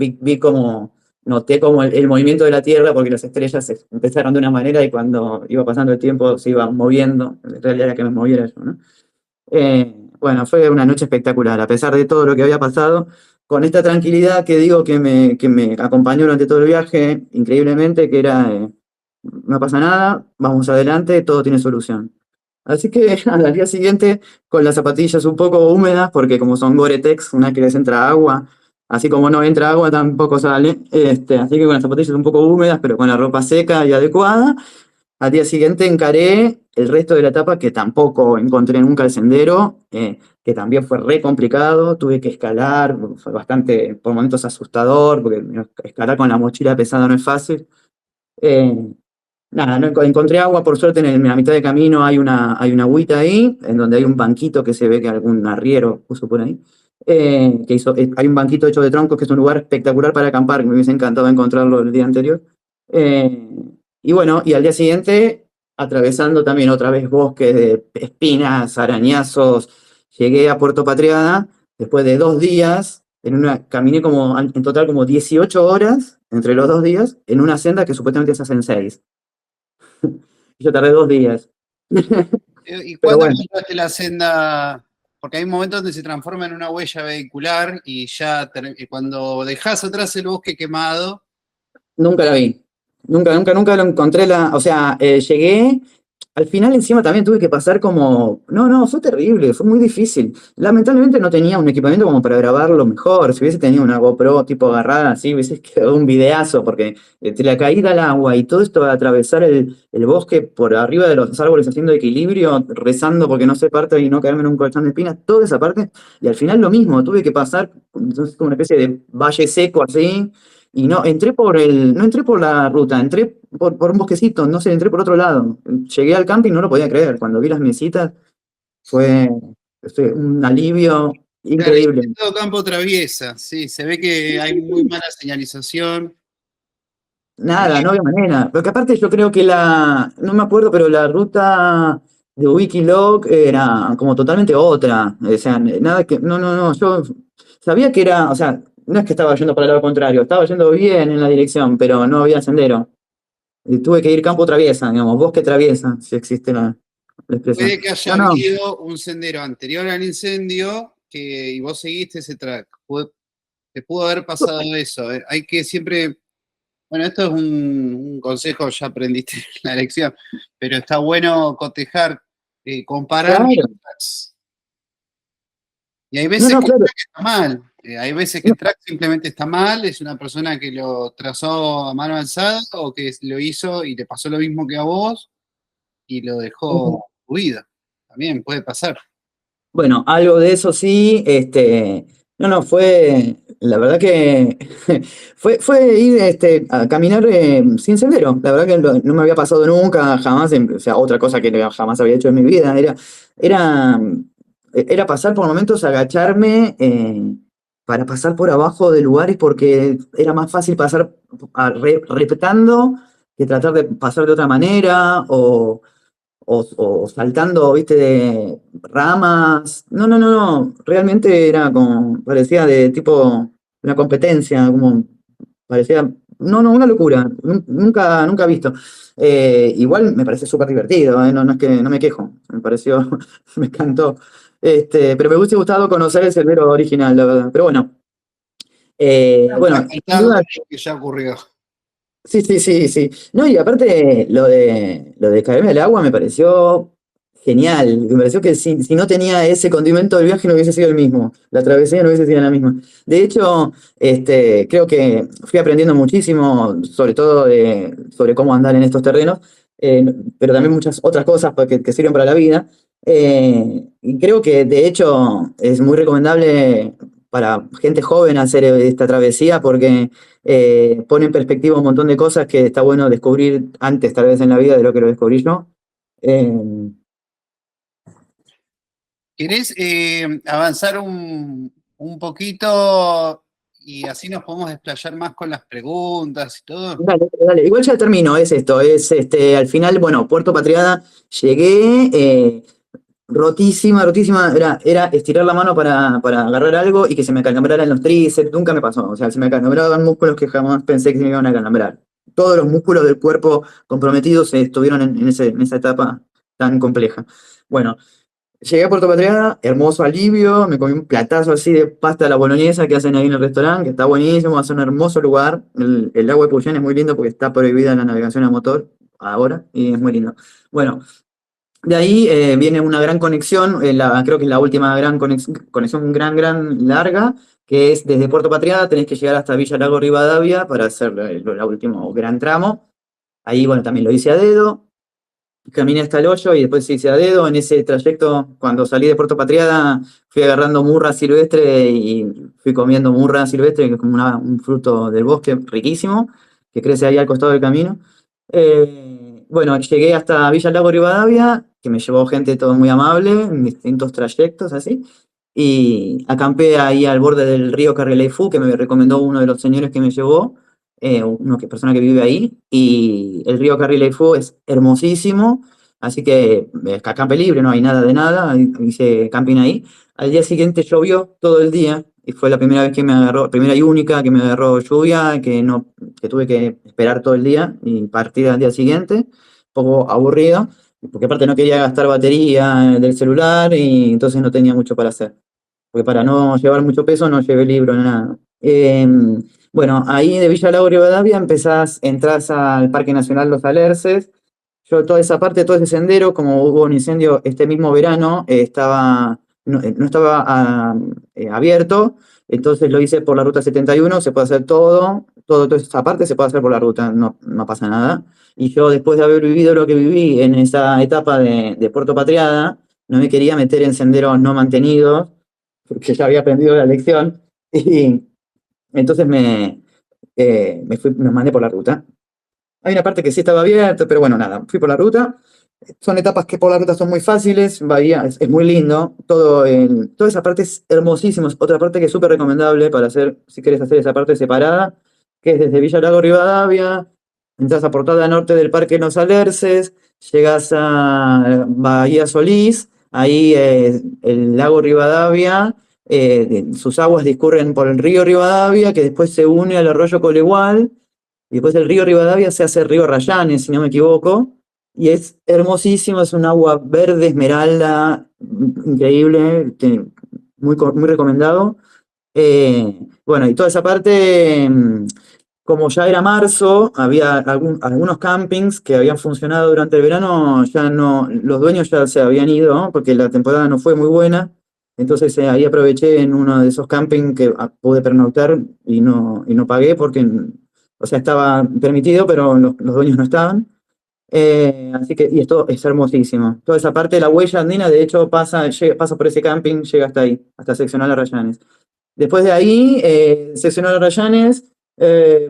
S2: noté como el movimiento de la Tierra porque las estrellas empezaron de una manera y cuando iba pasando el tiempo se iban moviendo. En realidad era que me moviera yo, ¿no? Bueno, fue una noche espectacular, a pesar de todo lo que había pasado, con esta tranquilidad que digo que me acompañó durante todo el viaje, increíblemente, que era, no pasa nada, vamos adelante, todo tiene solución. Así que al día siguiente, con las zapatillas un poco húmedas, porque como son Gore-Tex, una que les entra agua, así como no entra agua tampoco sale, así que con las zapatillas un poco húmedas, pero con la ropa seca y adecuada, al día siguiente encaré el resto de la etapa que tampoco encontré nunca el sendero, que también fue re complicado, tuve que escalar, fue bastante, por momentos asustador, porque escalar con la mochila pesada no es fácil. Eh, Nada, no encontré agua, por suerte en la mitad de camino hay una agüita ahí, en donde hay un banquito que se ve que algún arriero puso por ahí. hay un banquito hecho de troncos que es un lugar espectacular para acampar, que me hubiese encantado encontrarlo el día anterior. Eh, y bueno, y al día siguiente, atravesando también otra vez bosques de espinas, arañazos, llegué a Puerto Patriada después de 2 días, caminé como, en total como 18 horas entre los 2 días, en una senda que supuestamente se hacen 6. Y yo tardé 2 días.
S1: ¿Y
S2: Pero
S1: cuándo
S2: bueno,
S1: encontraste la senda? Porque hay momentos donde se transforma en una huella vehicular y ya y cuando dejas atrás el bosque quemado,
S2: nunca la vi. Nunca lo encontré o sea, llegué. Al final encima también tuve que pasar como, no, fue terrible, fue muy difícil. Lamentablemente no tenía un equipamiento como para grabarlo mejor. Si hubiese tenido una GoPro tipo agarrada así, hubiese quedado un videazo, porque entre la caída al agua y todo esto de atravesar el bosque por arriba de los árboles haciendo equilibrio, rezando porque no se parte y no caerme en un colchón de espinas, toda esa parte. Y al final lo mismo, tuve que pasar entonces, como una especie de valle seco así. Y no entré por la ruta, entré por un bosquecito, no sé, entré por otro lado. Llegué al camping, no lo podía creer. Cuando vi las mesitas, fue, fue un alivio
S1: claro, y
S2: increíble.
S1: es todo campo traviesa, sí, se ve que hay muy mala señalización.
S2: Nada, no había manera. Porque aparte yo creo que no me acuerdo, pero la ruta de Wikiloc era como totalmente otra. O sea, nada que, no, yo sabía que era, o sea, no es que estaba yendo para el lado contrario, estaba yendo bien en la dirección, pero no había sendero. Y tuve que ir campo traviesa, digamos, bosque traviesa, si existe la expresión.
S1: Puede que
S2: No,
S1: haya
S2: no,
S1: habido un sendero anterior al incendio y vos seguiste ese track. Te pudo haber pasado eso. Hay que siempre, bueno, esto es un consejo, ya aprendiste la lección, pero está bueno cotejar, comparar los
S2: claro.
S1: tracks. Y hay
S2: No,
S1: veces
S2: no,
S1: que el
S2: claro.
S1: track está mal. Hay veces que
S2: No,
S1: el track simplemente está mal, es una persona que lo trazó a mano alzada o que lo hizo y le pasó lo mismo que a vos y lo dejó huido. También puede pasar.
S2: bueno, algo de eso sí, no, la verdad que fue ir a caminar sin sendero. La verdad que no me había pasado nunca, jamás, o sea, otra cosa que jamás había hecho en mi vida, era, era pasar por momentos, agacharme para pasar por abajo de lugares porque era más fácil pasar reptando que tratar de pasar de otra manera o saltando, viste, de ramas. No, realmente era como, parecía de tipo, una competencia, como, parecía, no, una locura, nunca visto. Igual me parece súper divertido, no es que no me quejo, me pareció, me encantó. Pero me hubiese gustado conocer el sendero original, la verdad. Pero bueno, bueno, sin
S1: Contar
S2: duda.
S1: lo que ya ocurrió.
S2: Sí. No, y aparte lo de caerme al agua me pareció genial. Me pareció que si no tenía ese condimento del viaje no hubiese sido el mismo. La travesía no hubiese sido la misma. De hecho, creo que fui aprendiendo muchísimo, sobre todo sobre cómo andar en estos terrenos, eh, pero también muchas otras cosas que sirven para la vida. Y creo que de hecho es muy recomendable para gente joven hacer esta travesía porque pone en perspectiva un montón de cosas que está bueno descubrir antes, tal vez en la vida, de lo que lo descubrí yo. Eh,
S1: ¿Querés avanzar un poquito y así nos podemos desplayar más con las preguntas y todo?
S2: dale. Igual ya termino, es esto, al final, bueno, Puerto Patriada, llegué rotísima, era estirar la mano para agarrar algo y que se me acalambraran los tríceps, nunca me pasó, o sea, se me acalambraban músculos que jamás pensé que se me iban a acalambrar. Todos los músculos del cuerpo comprometidos estuvieron en esa etapa tan compleja. Bueno, llegué a Puerto Patriada, hermoso alivio, me comí un platazo así de pasta a la boloñesa que hacen ahí en el restaurante, que está buenísimo, es un hermoso lugar. El lago de Puyén es muy lindo porque está prohibida la navegación a motor ahora y es muy lindo. Bueno, de ahí viene una gran conexión, creo que es la última gran conexión gran larga, que es desde Puerto Patriada, tenés que llegar hasta Villa Lago Rivadavia para hacer el último gran tramo. Ahí, bueno, también lo hice a dedo. Caminé hasta el hoyo y después hice a dedo. En ese trayecto, cuando salí de Puerto Patriada, fui agarrando murra silvestre y fui comiendo murra silvestre, que es como un fruto del bosque riquísimo, que crece ahí al costado del camino. Bueno, llegué hasta Villa Lago Rivadavia, que me llevó gente todo muy amable en distintos trayectos así. y acampé ahí al borde del río Carrileifú, que me recomendó uno de los señores que me llevó, persona que vive ahí, y el río Carrileifú es hermosísimo, así que acampe libre, no hay nada de nada, hice camping ahí. Al día siguiente llovió todo el día, y fue la primera vez que me agarró, primera y única que me agarró lluvia, que tuve que esperar todo el día y partir al día siguiente, un poco aburrido, porque aparte no quería gastar batería del celular y entonces no tenía mucho para hacer. Porque para no llevar mucho peso no llevé libro ni nada. Bueno, ahí de Villa Lago Rivadavia entras al Parque Nacional Los Alerces. Yo toda esa parte, todo ese sendero, como hubo un incendio este mismo verano, no estaba abierto, entonces lo hice por la ruta 71, se puede hacer toda esa parte se puede hacer por la ruta, no pasa nada. Y yo después de haber vivido lo que viví en esa etapa de Puerto Patriada, no me quería meter en senderos no mantenidos, porque ya había aprendido la lección, y entonces me mandé por la ruta. Hay una parte que sí estaba abierta, pero bueno, nada, fui por la ruta. Son etapas que por la ruta son muy fáciles, Bahía es muy lindo, toda esa parte es hermosísima. Otra parte que es súper recomendable para hacer, si quieres hacer esa parte separada, que es desde Villa Lago Rivadavia, entras a Portada Norte del Parque Los Alerces, llegas a Bahía Solís, ahí el lago Rivadavia, sus aguas discurren por el río Rivadavia, que después se une al arroyo Colegual, y después el río Rivadavia se hace el río Rayanes, si no me equivoco, y es hermosísimo, es un agua verde esmeralda, increíble, muy recomendado. Bueno, y toda esa parte, como ya era marzo, había algunos campings que habían funcionado durante el verano, ya no, los dueños ya se habían ido, ¿no? Porque la temporada no fue muy buena. Entonces ahí aproveché en uno de esos campings que pude pernoctar y no pagué porque, o sea, estaba permitido, pero los dueños no estaban. Así que, y esto es hermosísimo. Toda esa parte de la huella andina, de hecho, pasa por ese camping, llega hasta ahí, hasta Seccional Arrayanes. Después de ahí, Seccional Arrayanes,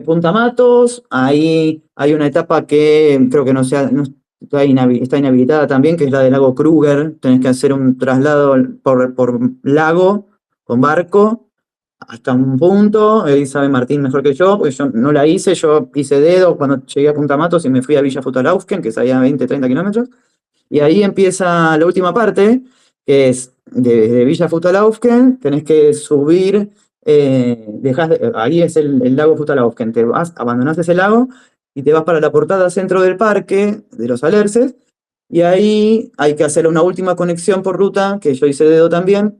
S2: Punta Matos, ahí hay una etapa que creo que no está inhabilitada también, que es la del lago Kruger. Tenés que hacer un traslado por lago, con barco, hasta un punto. Ahí sabe Martín mejor que yo, porque yo no la hice. Yo hice dedo cuando llegué a Punta Matos y me fui a Villa Futalaufken, que es allá a 20, 30 kilómetros. Y ahí empieza la última parte, que es desde Villa Futalaufken, tenés que subir, ahí es el lago Futalaufken, abandonás ese lago y te vas para la portada centro del parque de los Alerces, y ahí hay que hacer una última conexión por ruta, que yo hice dedo también,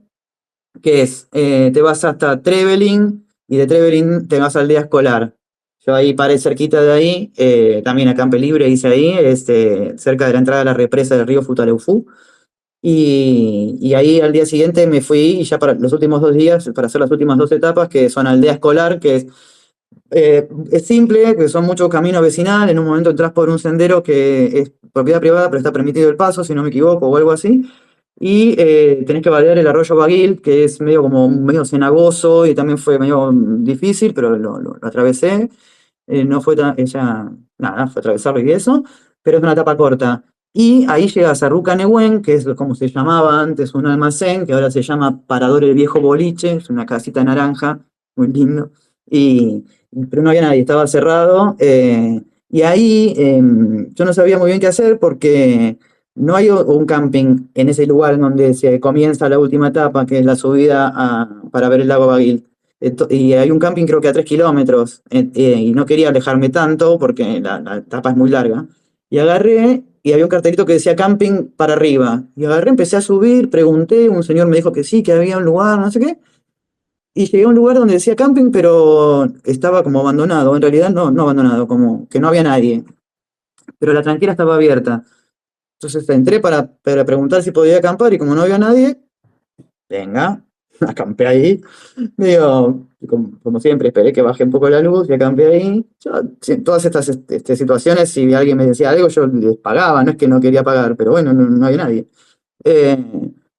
S2: que es, te vas hasta Trevelin, y de Trevelin te vas al día escolar. Yo ahí paré cerquita de ahí, también a Campe Libre hice ahí, cerca de la entrada de la represa del río Futaleufú. Y ahí al día siguiente me fui, y ya para los últimos 2 días, para hacer las últimas 2 etapas, que son aldea escolar, que es simple, que son muchos caminos vecinales. En un momento entras por un sendero que es propiedad privada, pero está permitido el paso, si no me equivoco, o algo así. Y tenés que vadear el arroyo Baguil, que es medio cenagoso y también fue medio difícil, pero lo atravesé. No fue nada, fue atravesarlo y eso, pero es una etapa corta. Y ahí llegas a Rucanehuen, que es como se llamaba antes, un almacén, que ahora se llama Parador el Viejo Boliche, es una casita naranja, muy lindo, pero no había nadie, estaba cerrado. Y ahí yo no sabía muy bien qué hacer porque no hay un camping en ese lugar donde se comienza la última etapa, que es la subida para ver el lago Baguil. Y hay un camping creo que a 3 kilómetros, y no quería alejarme tanto porque la etapa es muy larga. Y agarré, y había un cartelito que decía camping para arriba. Y agarré, empecé a subir, pregunté, un señor me dijo que sí, que había un lugar, no sé qué. Y llegué a un lugar donde decía camping, pero estaba como abandonado. En realidad no abandonado, como que no había nadie. Pero la tranquera estaba abierta. Entonces entré para preguntar si podía acampar, y como no había nadie, venga, acampé ahí. Digo, como siempre, esperé que baje un poco la luz y acampé ahí. Todas estas situaciones, si alguien me decía algo, yo les pagaba, no es que no quería pagar, pero bueno, no había nadie.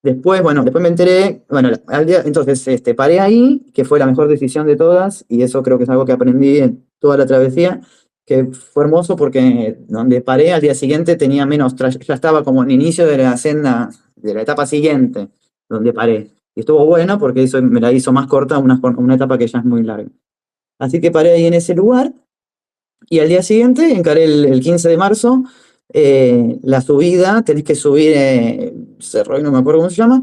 S2: Después me enteré, bueno, al día, entonces paré ahí, que fue la mejor decisión de todas, y eso creo que es algo que aprendí en toda la travesía, que fue hermoso porque donde paré al día siguiente tenía menos, ya estaba como en inicio de la senda, de la etapa siguiente, donde paré. Y estuvo bueno porque eso me la hizo más corta una etapa que ya es muy larga. Así que paré ahí en ese lugar y al día siguiente encaré el 15 de marzo la subida, tenés que subir Cerro, no me acuerdo cómo se llama,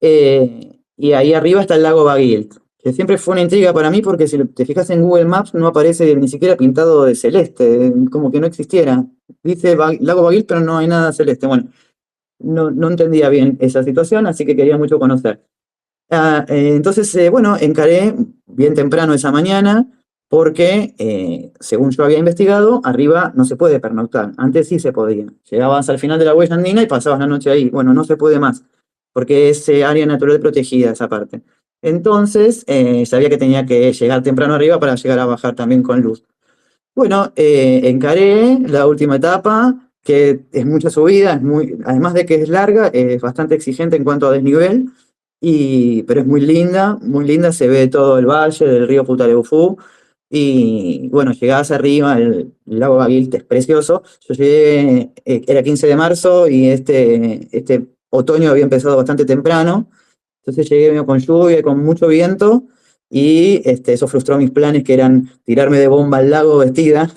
S2: y ahí arriba está el lago Baguilt, que siempre fue una intriga para mí porque si te fijas en Google Maps no aparece ni siquiera pintado de celeste, como que no existiera. Dice lago Baguilt, pero no hay nada celeste. Bueno, no entendía bien esa situación, así que quería mucho conocer. Entonces, bueno, encaré bien temprano esa mañana porque, según yo había investigado, arriba no se puede pernoctar. Antes sí se podía. Llegabas al final de la huella andina y pasabas la noche ahí. Bueno, no se puede más, porque es área natural protegida esa parte. Entonces, sabía que tenía que llegar temprano arriba para llegar a bajar también con luz. Bueno, encaré la última etapa, que es mucha subida, además de que es larga, es bastante exigente en cuanto a desnivel, pero es muy linda, se ve todo el valle del río Futaleufú, y bueno, llegabas arriba, el lago Baguilte es precioso. Yo llegué, era 15 de marzo y este otoño había empezado bastante temprano, entonces llegué medio con lluvia y con mucho viento, y eso frustró mis planes que eran tirarme de bomba al lago vestida,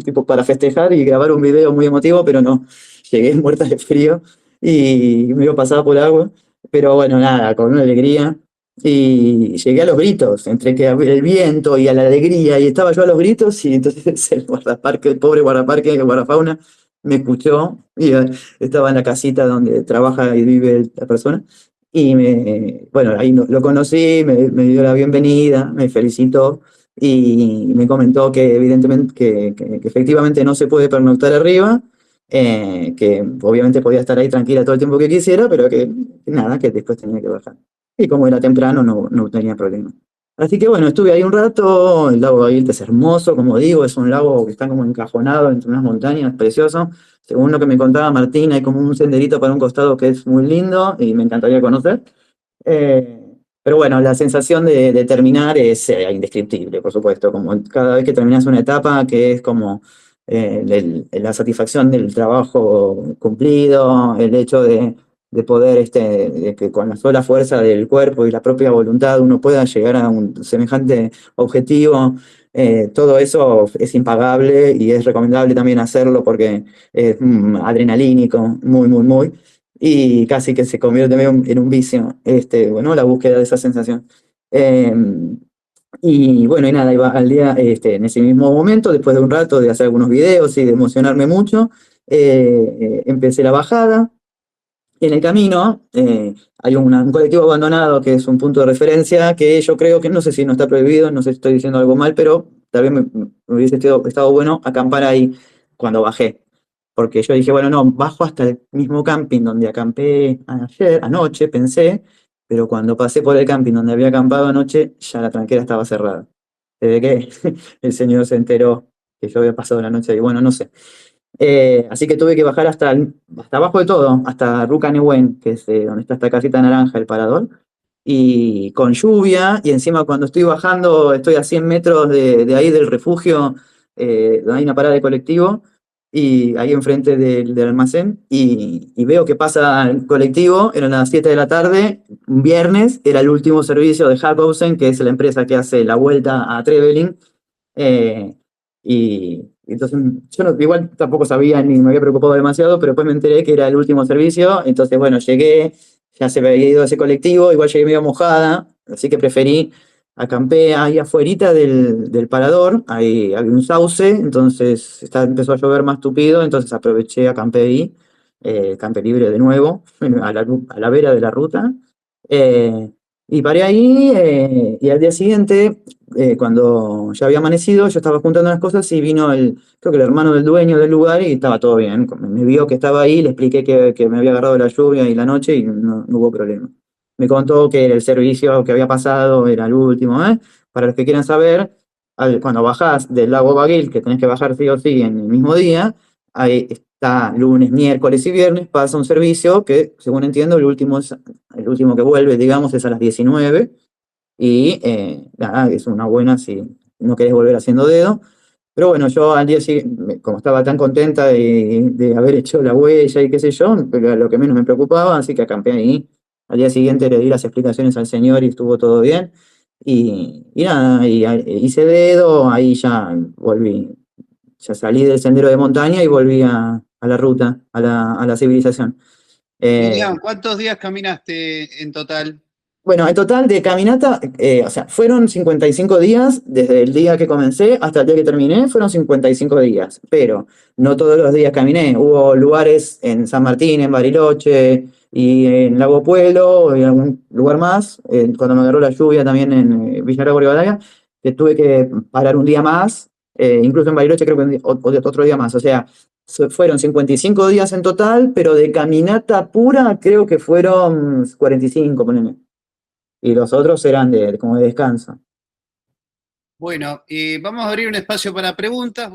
S2: tipo para festejar y grabar un video muy emotivo, pero no, llegué muerta de frío y me iba pasada por agua, pero bueno, nada, con una alegría. Y llegué a los gritos, entre que el viento y a la alegría, y estaba yo a los gritos, y entonces el guardaparque, el pobre guardaparque, el guardafauna, me escuchó, y estaba en la casita donde trabaja y vive la persona, y bueno, ahí lo conocí, me dio la bienvenida, me felicitó y me comentó que evidentemente, que efectivamente no se puede pernoctar arriba, que obviamente podía estar ahí tranquila todo el tiempo que quisiera, pero que nada, que después tenía que bajar. Y como era temprano, no tenía problema. Así que bueno, estuve ahí un rato, el lago Baguilte es hermoso, como digo, es un lago que está como encajonado entre unas montañas, precioso. Según lo que me contaba Martín, hay como un senderito para un costado que es muy lindo y me encantaría conocer. Eh, pero bueno, la sensación de terminar es indescriptible, por supuesto, como cada vez que terminas una etapa que es como la satisfacción del trabajo cumplido, el hecho de poder, de que con la sola fuerza del cuerpo y la propia voluntad uno pueda llegar a un semejante objetivo. Todo eso es impagable y es recomendable también hacerlo porque es adrenalínico, muy, muy, muy, y casi que se convierte medio en un vicio, bueno, la búsqueda de esa sensación. Eh, y bueno, y nada, iba al día, en ese mismo momento, después de un rato de hacer algunos videos y de emocionarme mucho, empecé la bajada. Y en el camino hay un colectivo abandonado que es un punto de referencia que yo creo que no sé si no está prohibido, no sé si estoy diciendo algo mal, pero tal vez me hubiese estado bueno acampar ahí cuando bajé. Porque yo dije, bueno, no, bajo hasta el mismo camping donde acampé anoche, pensé, pero cuando pasé por el camping donde había acampado anoche, ya la tranquera estaba cerrada. Desde que el señor se enteró que yo había pasado la noche ahí, bueno, no sé. Así que tuve que bajar hasta abajo de todo, hasta Rucanehuen, que es donde está esta casita naranja, el parador, y con lluvia, y encima cuando estoy bajando, estoy a 100 metros de ahí del refugio, donde hay una parada de colectivo, y ahí enfrente del almacén, y veo que pasa el colectivo, eran las 7 de la tarde, un viernes, era el último servicio de Harkhausen, que es la empresa que hace la vuelta a Trevelin, eh, y entonces yo igual tampoco sabía ni me había preocupado demasiado, pero después me enteré que era el último servicio, entonces bueno, llegué, ya se me había ido ese colectivo, igual llegué medio mojada, así que preferí, acampé ahí afuerita del parador, ahí había un sauce, entonces empezó a llover más tupido, entonces aproveché, acampé ahí, campé libre de nuevo, a la vera de la ruta, eh, y paré ahí, y al día siguiente cuando ya había amanecido, yo estaba juntando las cosas y vino creo que el hermano del dueño del lugar y estaba todo bien. Me vio que estaba ahí, le expliqué que me había agarrado la lluvia y la noche y no hubo problema. Me contó que el servicio que había pasado era el último, ¿eh? Para los que quieran saber, cuando bajás del lago Baguil, que tenés que bajar sí o sí en el mismo día, ahí está lunes, miércoles y viernes, pasa un servicio que, según entiendo, el último que vuelve, digamos, es a las 19 y nada, es una buena si no querés volver haciendo dedo. Pero bueno, yo al día siguiente, como estaba tan contenta de haber hecho la huella y qué sé yo, era lo que menos me preocupaba, así que acampé ahí. Al día siguiente le di las explicaciones al señor y estuvo todo bien. Y nada, hice dedo, ahí ya volví, ya salí del sendero de montaña y volví a la ruta, a la civilización.
S1: Miriam, ¿cuántos días caminaste en total?
S2: Bueno, en total de caminata, o sea, fueron 55 días, desde el día que comencé hasta el día que terminé, fueron 55 días, pero no todos los días caminé. Hubo lugares en San Martín, en Bariloche y en Lago Pueblo y algún lugar más, cuando me agarró la lluvia también en Villaragua y Rivadavia, que tuve que parar un día más, incluso en Bariloche creo que otro día más, o sea, fueron 55 días en total, pero de caminata pura creo que fueron 45, ponele, y los otros eran como de descanso.
S1: Bueno, vamos a abrir un espacio para preguntas.